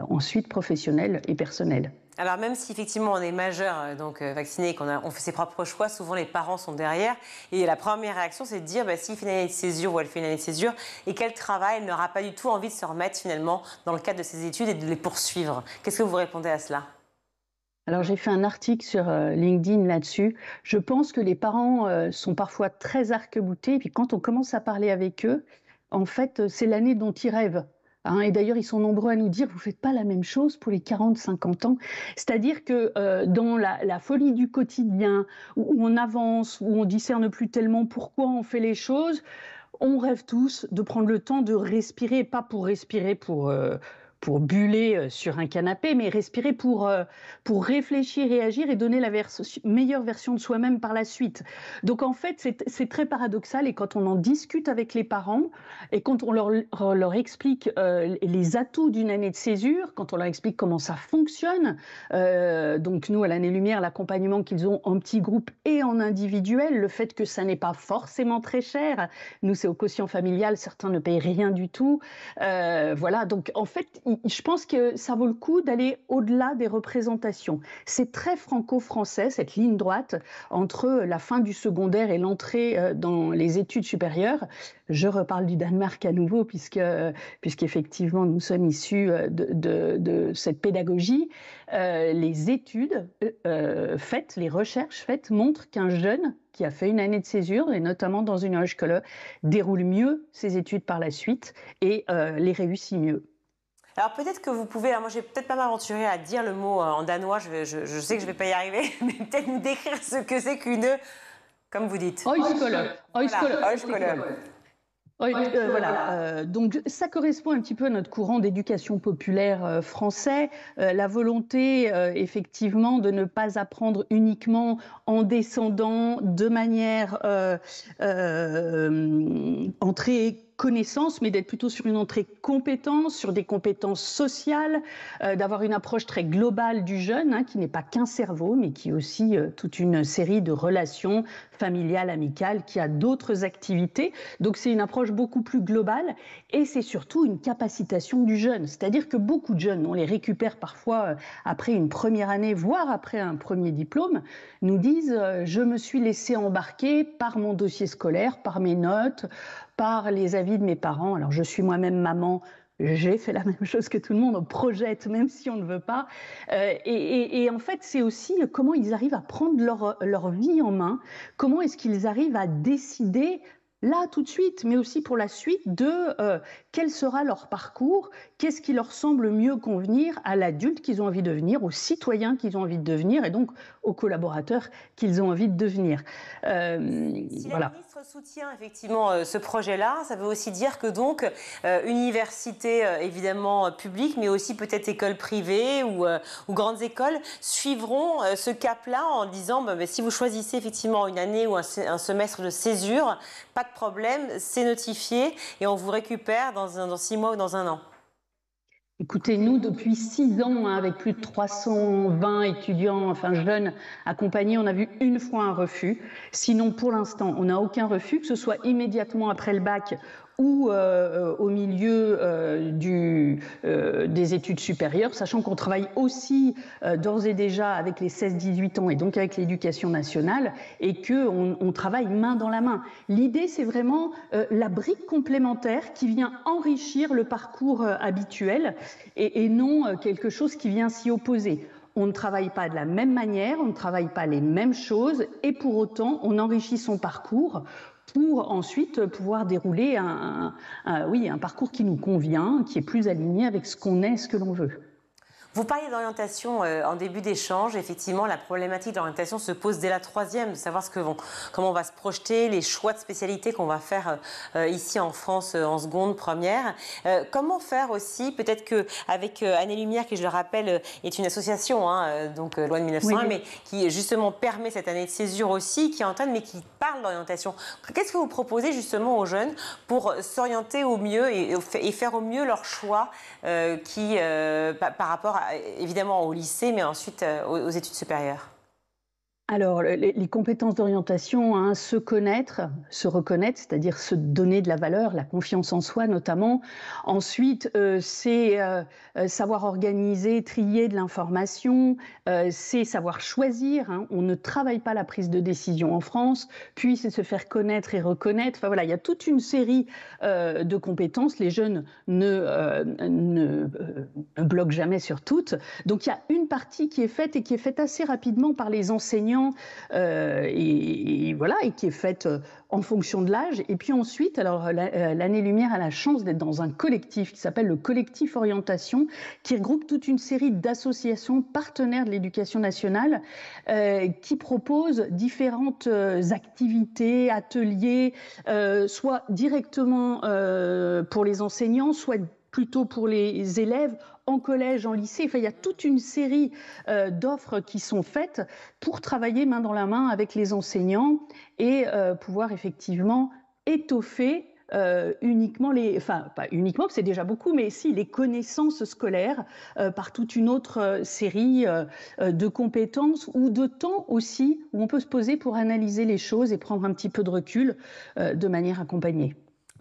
ensuite professionnelle et personnelle. Alors même si effectivement on est majeur, donc vacciné et on fait ses propres choix, souvent les parents sont derrière. Et la première réaction, c'est de dire s'il fait une année de césure ou elle fait une année de césure et qu'elle travaille, elle n'aura pas du tout envie de se remettre finalement dans le cadre de ses études et de les poursuivre. Qu'est-ce que vous répondez à cela ? Alors j'ai fait un article sur LinkedIn là-dessus. Je pense que les parents sont parfois très arc-boutés, et puis quand on commence à parler avec eux, en fait, c'est l'année dont ils rêvent. Hein. Et d'ailleurs, ils sont nombreux à nous dire, vous ne faites pas la même chose pour les 40, 50 ans. C'est-à-dire que dans la folie du quotidien, où on avance, où on discerne plus tellement pourquoi on fait les choses, on rêve tous de prendre le temps de respirer, pas pour respirer pour buller sur un canapé, mais respirer pour réfléchir et agir et donner la meilleure version de soi-même par la suite. Donc en fait, c'est très paradoxal, et quand on en discute avec les parents et quand on leur explique les atouts d'une année de césure, quand on leur explique comment ça fonctionne, donc nous à l'Année-Lumière, l'accompagnement qu'ils ont en petit groupe et en individuel, le fait que ça n'est pas forcément très cher, nous c'est au quotient familial, certains ne payent rien du tout, voilà, donc en fait je pense que ça vaut le coup d'aller au-delà des représentations. C'est très franco-français, cette ligne droite entre la fin du secondaire et l'entrée dans les études supérieures. Je reparle du Danemark à nouveau, puisqu'effectivement nous sommes issus de cette pédagogie. Les études faites, les recherches faites montrent qu'un jeune qui a fait une année de césure, et notamment dans une Højskole, déroule mieux ses études par la suite et les réussit mieux. Alors peut-être que vous pouvez, moi je vais peut-être pas m'aventurer à dire le mot en danois, je sais que je vais pas y arriver, mais peut-être nous décrire ce que c'est qu'une, comme vous dites. Højskole. Voilà. Donc ça correspond un petit peu à notre courant d'éducation populaire français, la volonté effectivement de ne pas apprendre uniquement en descendant de manière entrée connaissance, mais d'être plutôt sur une entrée compétence, sur des compétences sociales, d'avoir une approche très globale du jeune, hein, qui n'est pas qu'un cerveau, mais qui est aussi toute une série de relations familiales, amicales, qui a d'autres activités. Donc c'est une approche beaucoup plus globale, et c'est surtout une capacitation du jeune. C'est-à-dire que beaucoup de jeunes, on les récupère parfois après une première année, voire après un premier diplôme, nous disent « je me suis laissé embarquer par mon dossier scolaire, par mes notes, par les avis de mes parents. » Alors je suis moi-même maman, j'ai fait la même chose que tout le monde, on projette même si on ne veut pas. Et en fait, c'est aussi comment ils arrivent à prendre leur vie en main, comment est-ce qu'ils arrivent à décider là tout de suite, mais aussi pour la suite, de quel sera leur parcours, qu'est-ce qui leur semble mieux convenir à l'adulte qu'ils ont envie de devenir, aux citoyens qu'ils ont envie de devenir, et donc aux collaborateurs qu'ils ont envie de devenir. Si la ministre soutient effectivement ce projet-là, ça veut aussi dire que donc universités évidemment publiques, mais aussi peut-être écoles privées ou grandes écoles suivront ce cap-là en disant si vous choisissez effectivement une année ou un semestre de césure, pas de problème, c'est notifié et on vous récupère dans 6 mois ou dans 1 an. Écoutez, nous, depuis 6 ans, hein, avec plus de 320 étudiants, enfin jeunes accompagnés, on a vu une fois un refus. Sinon, pour l'instant, on n'a aucun refus, que ce soit immédiatement après le bac ou au milieu des études supérieures, sachant qu'on travaille aussi d'ores et déjà avec les 16-18 ans et donc avec l'éducation nationale, et qu'on travaille main dans la main. L'idée, c'est vraiment la brique complémentaire qui vient enrichir le parcours habituel et non quelque chose qui vient s'y opposer. On ne travaille pas de la même manière, on ne travaille pas les mêmes choses, et pour autant, on enrichit son parcours pour ensuite pouvoir dérouler un parcours qui nous convient, qui est plus aligné avec ce qu'on est, ce que l'on veut. Vous parliez d'orientation en début d'échange. Effectivement, la problématique d'orientation se pose dès la 3e, de savoir comment on va se projeter, les choix de spécialité qu'on va faire ici en France en seconde, première. Comment faire aussi, peut-être qu'avec Année-Lumière, qui je le rappelle est une association, donc loi de 1901, oui, mais qui justement permet cette année de césure aussi, qui entraîne, mais qui parle d'orientation. Qu'est-ce que vous proposez justement aux jeunes pour s'orienter au mieux et faire au mieux leur choix par rapport évidemment au lycée, mais ensuite aux études supérieures? Alors, les compétences d'orientation, hein, se connaître, se reconnaître, c'est-à-dire se donner de la valeur, la confiance en soi notamment. Ensuite, c'est savoir organiser, trier de l'information, c'est savoir choisir, hein. On ne travaille pas la prise de décision en France, puis c'est se faire connaître et reconnaître. Enfin voilà, il y a toute une série de compétences. Les jeunes ne bloquent jamais sur toutes. Donc il y a une partie qui est faite et qui est faite assez rapidement par les enseignants. Et voilà, et qui est faite en fonction de l'âge. Et puis ensuite, alors l'Année-Lumière a la chance d'être dans un collectif qui s'appelle le Collectif Orientation, qui regroupe toute une série d'associations partenaires de l'éducation nationale qui proposent différentes activités, ateliers, soit directement pour les enseignants, soit plutôt pour les élèves en collège, en lycée. Enfin, il y a toute une série d'offres qui sont faites pour travailler main dans la main avec les enseignants et pouvoir effectivement étoffer uniquement pas uniquement, c'est déjà beaucoup, mais si les connaissances scolaires par toute une autre série de compétences ou de temps aussi où on peut se poser pour analyser les choses et prendre un petit peu de recul de manière accompagnée.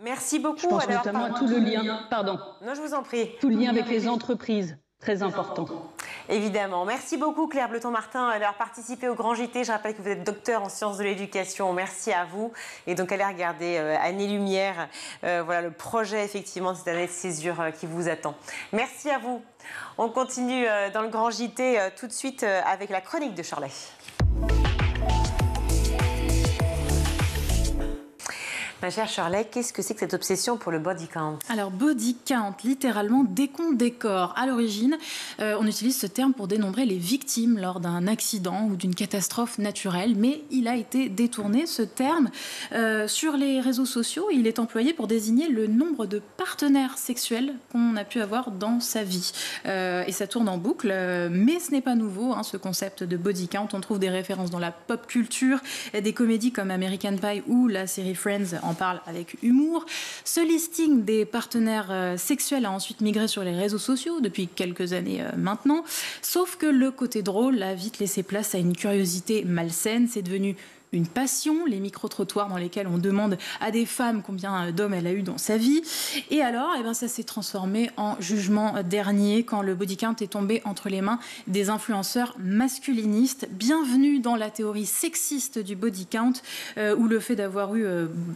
Merci beaucoup. Je pense notamment à tout le lien, pardon. Non, je vous en prie. Tout le lien avec les entreprises, très important. Évidemment. Merci beaucoup Claire Bleton-Martin d'avoir participé au Grand JT. Je rappelle que vous êtes docteur en sciences de l'éducation. Merci à vous. Et donc allez regarder Année-Lumière, voilà le projet effectivement de cette année de césure qui vous attend. Merci à vous. On continue dans le Grand JT tout de suite avec la chronique de Shirley. Ma chère Shirley, qu'est-ce que c'est que cette obsession pour le body count? Alors, body count, littéralement décompte des corps. À l'origine, on utilise ce terme pour dénombrer les victimes lors d'un accident ou d'une catastrophe naturelle, mais il a été détourné, ce terme. Sur les réseaux sociaux, il est employé pour désigner le nombre de partenaires sexuels qu'on a pu avoir dans sa vie. Et ça tourne en boucle, mais ce n'est pas nouveau, hein, ce concept de body count. On trouve des références dans la pop culture, des comédies comme American Pie ou la série Friends en parle avec humour. Ce listing des partenaires sexuels a ensuite migré sur les réseaux sociaux depuis quelques années maintenant. Sauf que le côté drôle a vite laissé place à une curiosité malsaine. C'est devenu une passion, les micro-trottoirs dans lesquels on demande à des femmes combien d'hommes elle a eu dans sa vie. Et alors, ça s'est transformé en jugement dernier quand le body count est tombé entre les mains des influenceurs masculinistes. Bienvenue dans la théorie sexiste du body count, où le fait d'avoir eu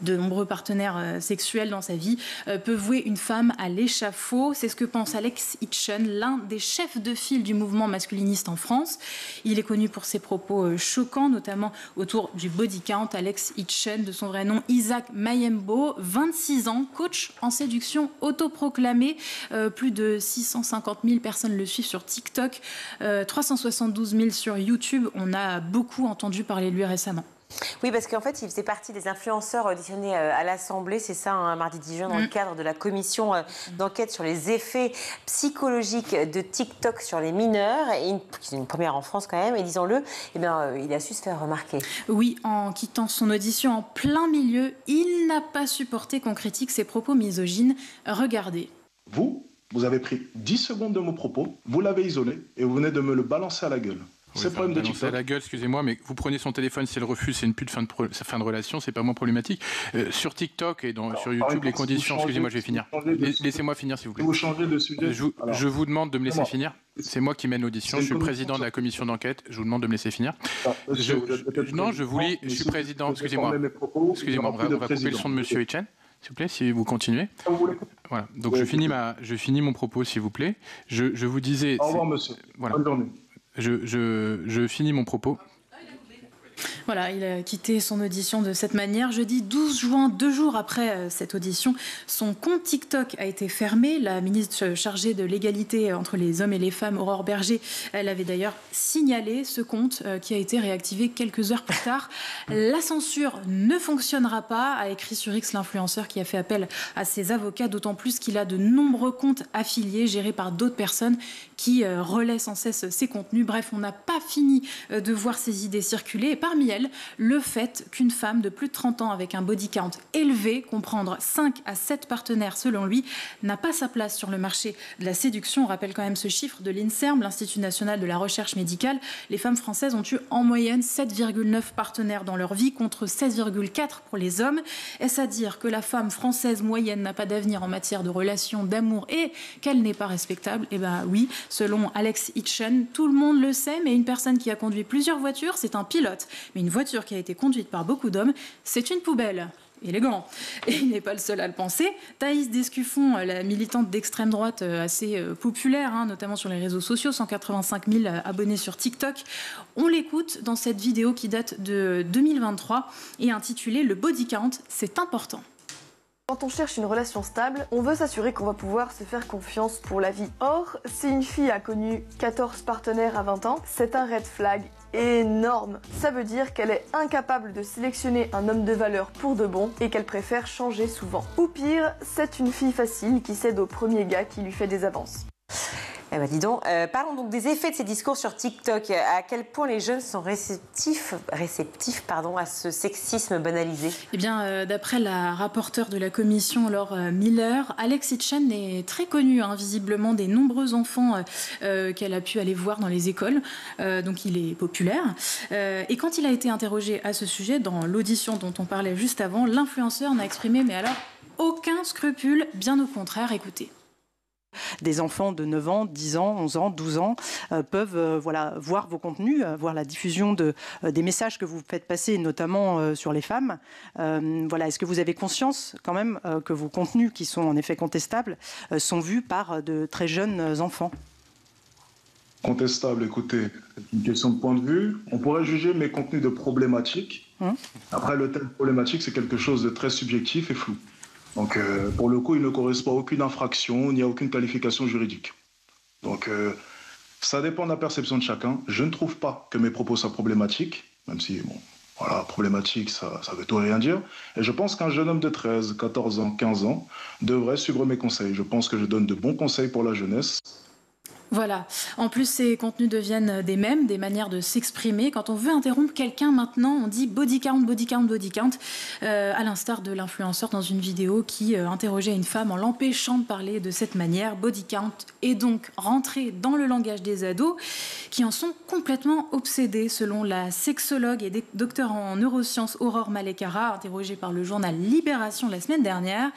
de nombreux partenaires sexuels dans sa vie peut vouer une femme à l'échafaud. C'est ce que pense Alex Hitchen, l'un des chefs de file du mouvement masculiniste en France. Il est connu pour ses propos choquants, notamment autour du body count. Alex Hitchen, de son vrai nom Isaac Mayembo, 26 ans, coach en séduction autoproclamé. Plus de 650 000 personnes le suivent sur TikTok, 372 000 sur YouTube. On a beaucoup entendu parler de lui récemment. Oui, parce qu'en fait, il faisait partie des influenceurs auditionnés à l'Assemblée, c'est ça, hein, mardi 10 juin, dans le cadre de la commission d'enquête sur les effets psychologiques de TikTok sur les mineurs, et c'est une première en France quand même, et disons-le, il a su se faire remarquer. Oui, en quittant son audition en plein milieu, il n'a pas supporté qu'on critique ses propos misogynes. Regardez. Vous avez pris 10 secondes de mon propos, vous l'avez isolé, et vous venez de me le balancer à la gueule. Voilà, il a quitté son audition de cette manière. Jeudi 12 juin, 2 jours après cette audition, son compte TikTok a été fermé. La ministre chargée de l'égalité entre les hommes et les femmes, Aurore Berger, elle avait d'ailleurs signalé ce compte qui a été réactivé quelques heures plus tard. La censure ne fonctionnera pas, a écrit sur X l'influenceur qui a fait appel à ses avocats, d'autant plus qu'il a de nombreux comptes affiliés gérés par d'autres personnes qui relaient sans cesse ses contenus. Bref, on n'a pas fini de voir ses idées circuler. Et parmi elles, le fait qu'une femme de plus de 30 ans avec un body count élevé, comprendre 5 à 7 partenaires selon lui, n'a pas sa place sur le marché de la séduction. On rappelle quand même ce chiffre de l'INSERM, l'Institut national de la recherche médicale. Les femmes françaises ont eu en moyenne 7,9 partenaires dans leur vie contre 16,4 pour les hommes. Est-ce à dire que la femme française moyenne n'a pas d'avenir en matière de relations, d'amour et qu'elle n'est pas respectable? Eh bien oui, selon Alex Hitchen, tout le monde le sait, mais une personne qui a conduit plusieurs voitures, c'est un pilote. Mais une voiture qui a été conduite par beaucoup d'hommes, c'est une poubelle. Élégant. Et il n'est pas le seul à le penser. Thaïs Descuffon, la militante d'extrême droite assez populaire, notamment sur les réseaux sociaux, 185 000 abonnés sur TikTok. On l'écoute dans cette vidéo qui date de 2023 et intitulée « Le body count, c'est important ». Quand on cherche une relation stable, on veut s'assurer qu'on va pouvoir se faire confiance pour la vie. Or, si une fille a connu 14 partenaires à 20 ans, c'est un red flag énorme. Ça veut dire qu'elle est incapable de sélectionner un homme de valeur pour de bon et qu'elle préfère changer souvent. Ou pire, c'est une fille facile qui cède au premier gars qui lui fait des avances. Eh ben dis donc, parlons donc des effets de ces discours sur TikTok. À quel point les jeunes sont réceptifs à ce sexisme banalisé? Eh bien, d'après la rapporteure de la commission, Laure Miller, Alex Hitchen est très connu, visiblement, des nombreux enfants qu'elle a pu aller voir dans les écoles. Donc, il est populaire. Et quand il a été interrogé à ce sujet, dans l'audition dont on parlait juste avant, l'influenceur n'a exprimé, mais alors, aucun scrupule, bien au contraire. Écoutez. Des enfants de 9 ans, 10 ans, 11 ans, 12 ans peuvent voir vos contenus, voir la diffusion des messages que vous faites passer, notamment sur les femmes. Est-ce que vous avez conscience quand même que vos contenus, qui sont en effet contestables, sont vus par de très jeunes enfants? Contestable, écoutez, c'est une question de point de vue. On pourrait juger mes contenus de problématiques. Après, le terme problématique, c'est quelque chose de très subjectif et flou. Donc, pour le coup, il ne correspond à aucune infraction, ni à aucune qualification juridique. Donc, ça dépend de la perception de chacun. Je ne trouve pas que mes propos soient problématiques, même si, problématique, ça veut tout et rien dire. Et je pense qu'un jeune homme de 13, 14 ans, 15 ans devrait suivre mes conseils. Je pense que je donne de bons conseils pour la jeunesse. Voilà. En plus, ces contenus deviennent des mèmes, des manières de s'exprimer. Quand on veut interrompre quelqu'un, maintenant, on dit body count, body count, body count, à l'instar de l'influenceur dans une vidéo qui interrogeait une femme en l'empêchant de parler de cette manière. Body count est donc rentré dans le langage des ados qui en sont complètement obsédés, selon la sexologue et docteur en neurosciences Aurore Malekara, interrogée par le journal Libération la semaine dernière.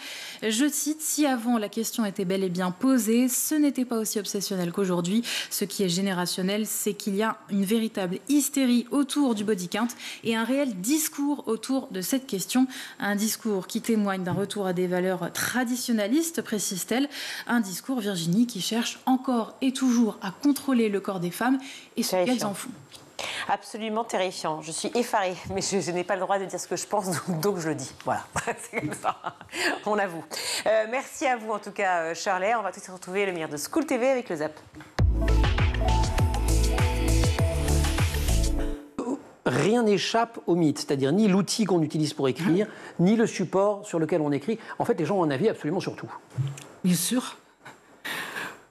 Je cite, « Si avant la question était bel et bien posée, ce n'était pas aussi obsessionnel qu'aujourd'hui. Ce qui est générationnel, c'est qu'il y a une véritable hystérie autour du body count et un réel discours autour de cette question. Un discours qui témoigne d'un retour à des valeurs traditionnalistes, précise-t-elle. Un discours, Virginie, qui cherche encore et toujours à contrôler le corps des femmes et ce qu'elles en font. » Absolument terrifiant. Je suis effarée, mais je n'ai pas le droit de dire ce que je pense, donc je le dis. Voilà, c'est comme ça. On avoue. Merci à vous, en tout cas, Shirley. On va tout de suite retrouver le meilleur de School TV avec le Zap. Rien n'échappe au mythe, c'est-à-dire ni l'outil qu'on utilise pour écrire, ni le support sur lequel on écrit. En fait, les gens ont un avis absolument sur tout. Bien sûr.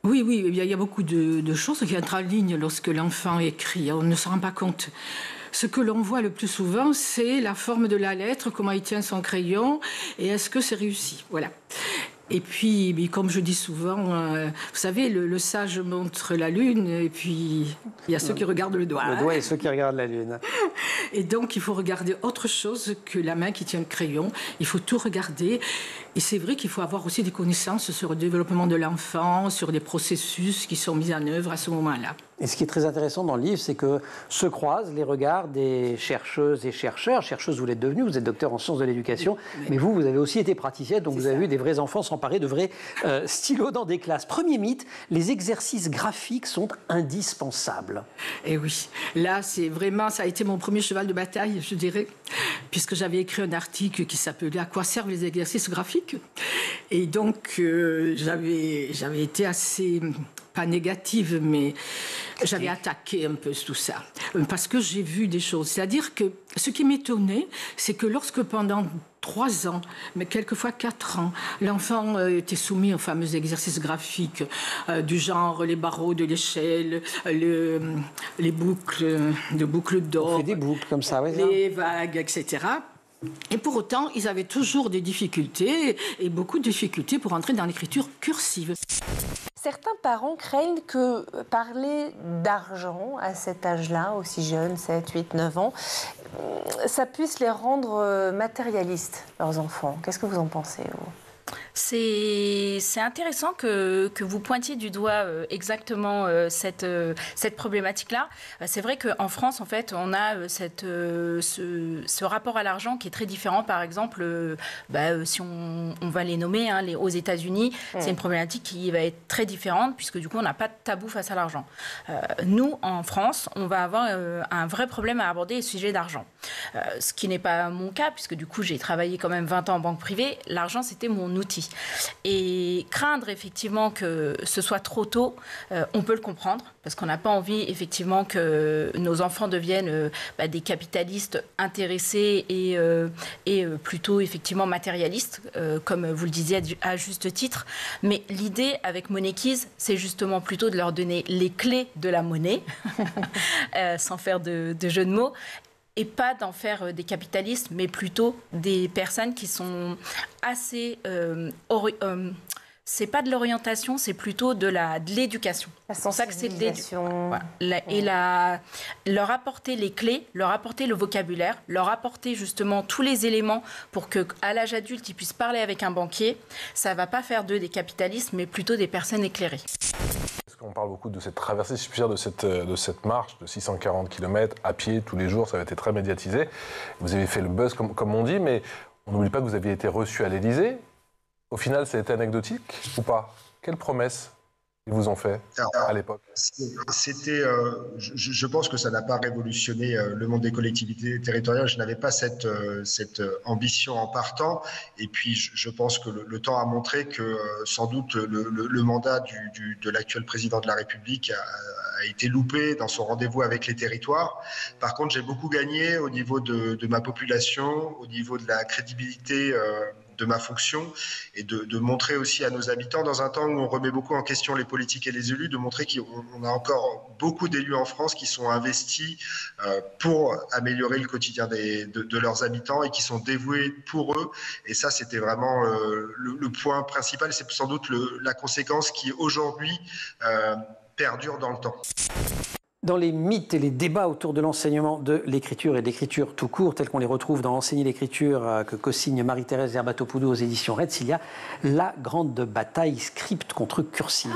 Oui, il y a beaucoup de choses qui entrent en ligne lorsque l'enfant écrit. On ne se rend pas compte. Ce que l'on voit le plus souvent, c'est la forme de la lettre, comment il tient son crayon, et est-ce que c'est réussi. Voilà. Et puis, comme je dis souvent, vous savez, le sage montre la lune, et puis il y a ceux qui regardent le doigt. Le doigt et ceux qui regardent la lune. Et donc, il faut regarder autre chose que la main qui tient le crayon. Il faut tout regarder. Et c'est vrai qu'il faut avoir aussi des connaissances sur le développement de l'enfant, sur les processus qui sont mis en œuvre à ce moment-là. Et ce qui est très intéressant dans le livre, c'est que se croisent les regards des chercheuses et chercheurs. Chercheuse, vous l'êtes devenue, vous êtes docteur en sciences de l'éducation, mais vous avez aussi été praticienne, donc vous avez vu des vrais enfants s'emparer de vrais stylos dans des classes. Premier mythe, les exercices graphiques sont indispensables. Et oui, là, c'est vraiment, ça a été mon premier cheval de bataille, je dirais, puisque j'avais écrit un article qui s'appelait « À quoi servent les exercices graphiques ?» Et donc, j'avais été assez... pas négative, mais j'avais attaqué un peu tout ça. Parce que j'ai vu des choses. C'est-à-dire que ce qui m'étonnait, c'est que lorsque pendant 3 ans, mais quelquefois 4 ans. L'enfant était soumis aux fameux exercices graphiques du genre les barreaux de l'échelle, les boucles d'or. On fait des boucles comme ça, oui. Les vagues, etc. Et pour autant, ils avaient toujours des difficultés, et beaucoup de difficultés pour entrer dans l'écriture cursive. Certains parents craignent que parler d'argent à cet âge-là, aussi jeune, 7, 8, 9 ans, ça puisse les rendre matérialistes, leurs enfants. Qu'est-ce que vous en pensez, vous ? C'est intéressant que vous pointiez du doigt exactement cette problématique-là. C'est vrai qu'en France, en fait, on a ce rapport à l'argent qui est très différent. Par exemple, si on va les nommer, aux États-Unis, c'est une problématique qui va être très différente puisque du coup, on n'a pas de tabou face à l'argent. Nous, en France, on va avoir un vrai problème à aborder le sujet d'argent. Ce qui n'est pas mon cas puisque du coup, j'ai travaillé quand même 20 ans en banque privée. L'argent, c'était mon outil. Et craindre effectivement que ce soit trop tôt, on peut le comprendre, parce qu'on n'a pas envie effectivement que nos enfants deviennent des capitalistes intéressés et plutôt effectivement matérialistes, comme vous le disiez à juste titre. Mais l'idée avec Money Keys, c'est justement plutôt de leur donner les clés de la monnaie, sans faire de jeu de mots, et pas d'en faire des capitalistes, mais plutôt des personnes qui sont assez... c'est pas de l'orientation, c'est plutôt de l'éducation. C'est pour ça que c'est de l'éducation. Voilà. Et leur apporter les clés, leur apporter le vocabulaire, leur apporter justement tous les éléments pour qu'à l'âge adulte, ils puissent parler avec un banquier. Ça va pas faire d'eux des capitalistes, mais plutôt des personnes éclairées. On parle beaucoup de cette traversée, si je puis dire, de cette marche de 640 km à pied tous les jours. Ça a été très médiatisé. Vous avez fait le buzz, comme on dit, mais on n'oublie pas que vous aviez été reçu à l'Élysée. Au final, ça a été anecdotique ou pas? Quelle promesse ils vous ont fait à l'époque? Je pense que ça n'a pas révolutionné le monde des collectivités territoriales. Je n'avais pas cette ambition en partant. Et puis, je pense que le temps a montré que sans doute le mandat de l'actuel président de la République a été loupé dans son rendez-vous avec les territoires. Par contre, j'ai beaucoup gagné au niveau de ma population, au niveau de la crédibilité de ma fonction, et de montrer aussi à nos habitants, dans un temps où on remet beaucoup en question les politiques et les élus, de montrer qu'on a encore beaucoup d'élus en France qui sont investis pour améliorer le quotidien de leurs habitants et qui sont dévoués pour eux. Et ça, c'était vraiment le point principal. C'est sans doute la conséquence qui, aujourd'hui, perdure dans le temps. Dans les mythes et les débats autour de l'enseignement de l'écriture et de l'écriture tout court, tels qu'on les retrouve dans Enseigner l'écriture que co-signe Marie-Thérèse Herbatopoulou aux éditions Red, il y a la grande bataille script contre cursive.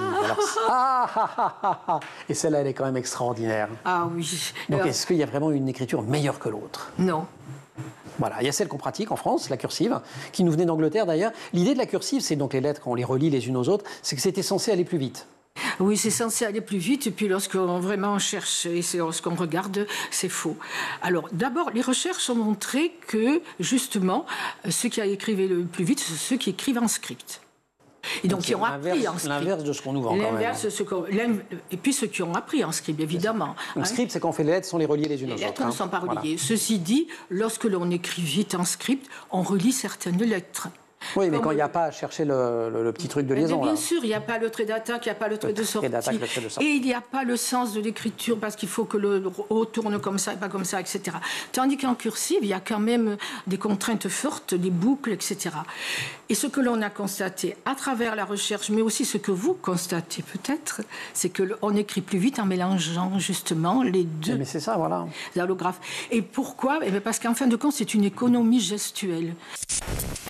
Et celle-là, elle est quand même extraordinaire. Ah oui. Donc est-ce qu'il y a vraiment une écriture meilleure que l'autre? Non. Voilà, il y a celle qu'on pratique en France, la cursive, qui nous venait d'Angleterre d'ailleurs. L'idée de la cursive, c'est donc les lettres, quand on les relie les unes aux autres, c'est que c'était censé aller plus vite. Oui, c'est censé aller plus vite, et puis lorsqu'on vraiment cherche, et lorsqu'on regarde, c'est faux. Alors, d'abord, les recherches ont montré que, justement, ceux qui écrivaient le plus vite, c'est ceux qui écrivent en script. Et donc, qui ont appris en script. L'inverse de ce qu'on nous vend quand même. Et puis ceux qui ont appris en script, évidemment. Donc, script, c'est quand on fait les lettres sans les relier les unes aux autres. Les lettres ne sont pas reliées. Voilà. Ceci dit, lorsque l'on écrit vite en script, on relie certaines lettres. Oui, mais quand il n'y a pas à chercher le petit truc de liaison. Bien sûr, il n'y a pas le trait d'attaque, il n'y a pas le trait de sortie. Et il n'y a pas le sens de l'écriture parce qu'il faut que le O tourne comme ça et pas comme ça, etc. Tandis qu'en cursive, il y a quand même des contraintes fortes, des boucles, etc. Et ce que l'on a constaté à travers la recherche, mais aussi ce que vous constatez peut-être, c'est qu'on écrit plus vite en mélangeant justement les deux. Mais c'est ça, voilà. Allographes. Et pourquoi? Parce qu'en fin de compte, c'est une économie gestuelle.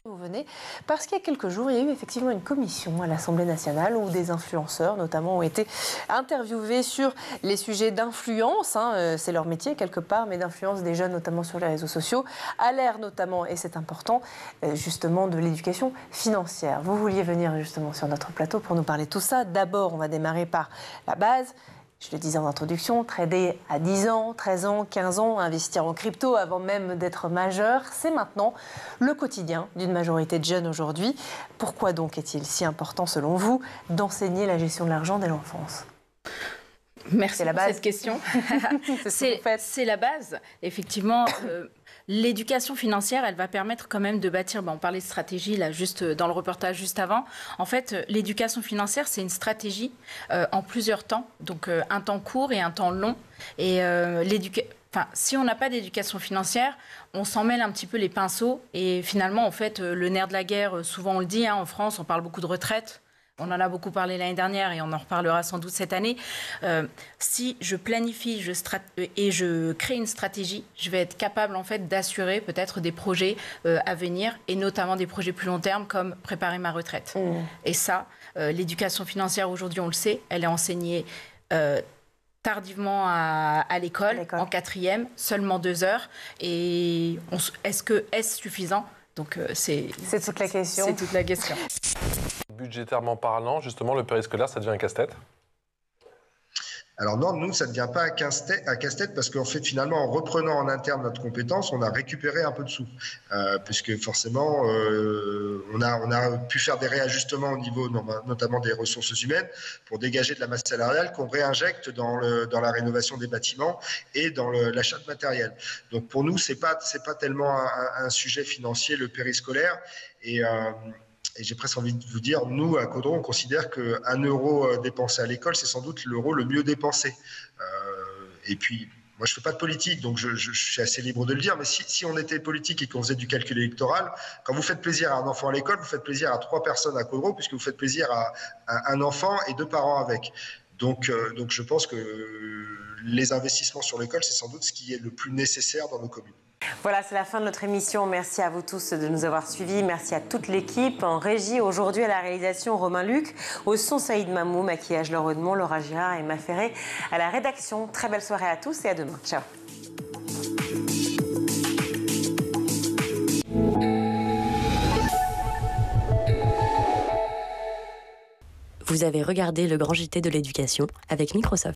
Vous venez parce qu'il y a quelques jours, il y a eu effectivement une commission à l'Assemblée nationale où des influenceurs notamment ont été interviewés sur les sujets d'influence, c'est leur métier quelque part, mais d'influence des jeunes notamment sur les réseaux sociaux, à l'ère notamment, et c'est important, justement de l'éducation financière. Vous vouliez venir justement sur notre plateau pour nous parler de tout ça. D'abord, on va démarrer par la base. Je le disais en introduction, trader à 10 ans, 13 ans, 15 ans, investir en crypto avant même d'être majeur, c'est maintenant le quotidien d'une majorité de jeunes aujourd'hui. Pourquoi donc est-il si important, selon vous, d'enseigner la gestion de l'argent dès l'enfance ? Merci pour cette question. C'est la base. Effectivement, L'éducation financière, elle va permettre quand même de bâtir, on parlait de stratégie là, juste dans le reportage juste avant. En fait, l'éducation financière, c'est une stratégie en plusieurs temps, donc un temps court et un temps long. Et si on n'a pas d'éducation financière, on s'en mêle un petit peu les pinceaux. Et finalement, en fait, le nerf de la guerre, souvent on le dit, en France, on parle beaucoup de retraite. On en a beaucoup parlé l'année dernière et on en reparlera sans doute cette année. Si je planifie et je crée une stratégie, je vais être capable en fait d'assurer peut-être des projets à venir et notamment des projets plus long terme comme préparer ma retraite. Et ça, l'éducation financière aujourd'hui, on le sait, elle est enseignée tardivement à l'école, en 4e, seulement 2 heures. Et est-ce suffisant? Donc c'est toute la question. C'est toute la question. Budgétairement parlant, justement, le périscolaire, ça devient un casse-tête? Alors non, nous, ça ne devient pas un casse-tête parce qu'en fait, finalement, en reprenant en interne notre compétence, on a récupéré un peu de sous. Puisque forcément, on a pu faire des réajustements au niveau notamment des ressources humaines pour dégager de la masse salariale qu'on réinjecte dans la rénovation des bâtiments et dans l'achat de matériel. Donc pour nous, c'est pas tellement un sujet financier, le périscolaire. Et j'ai presque envie de vous dire, nous, à Caudron, on considère qu'1 euro dépensé à l'école, c'est sans doute l'euro le mieux dépensé. Et puis, moi, je ne fais pas de politique, donc je suis assez libre de le dire, mais si on était politique et qu'on faisait du calcul électoral, quand vous faites plaisir à un enfant à l'école, vous faites plaisir à 3 personnes à Caudron, puisque vous faites plaisir à un enfant et 2 parents avec. Donc je pense que les investissements sur l'école, c'est sans doute ce qui est le plus nécessaire dans nos communes. Voilà, c'est la fin de notre émission. Merci à vous tous de nous avoir suivis. Merci à toute l'équipe. En régie, aujourd'hui, à la réalisation, Romain Luc. Au son, Saïd Mamou. Maquillage, Laure Edmond, Laura Girard et Emma Ferré. À la rédaction, très belle soirée à tous et à demain. Ciao. Vous avez regardé le Grand JT de l'éducation avec Microsoft.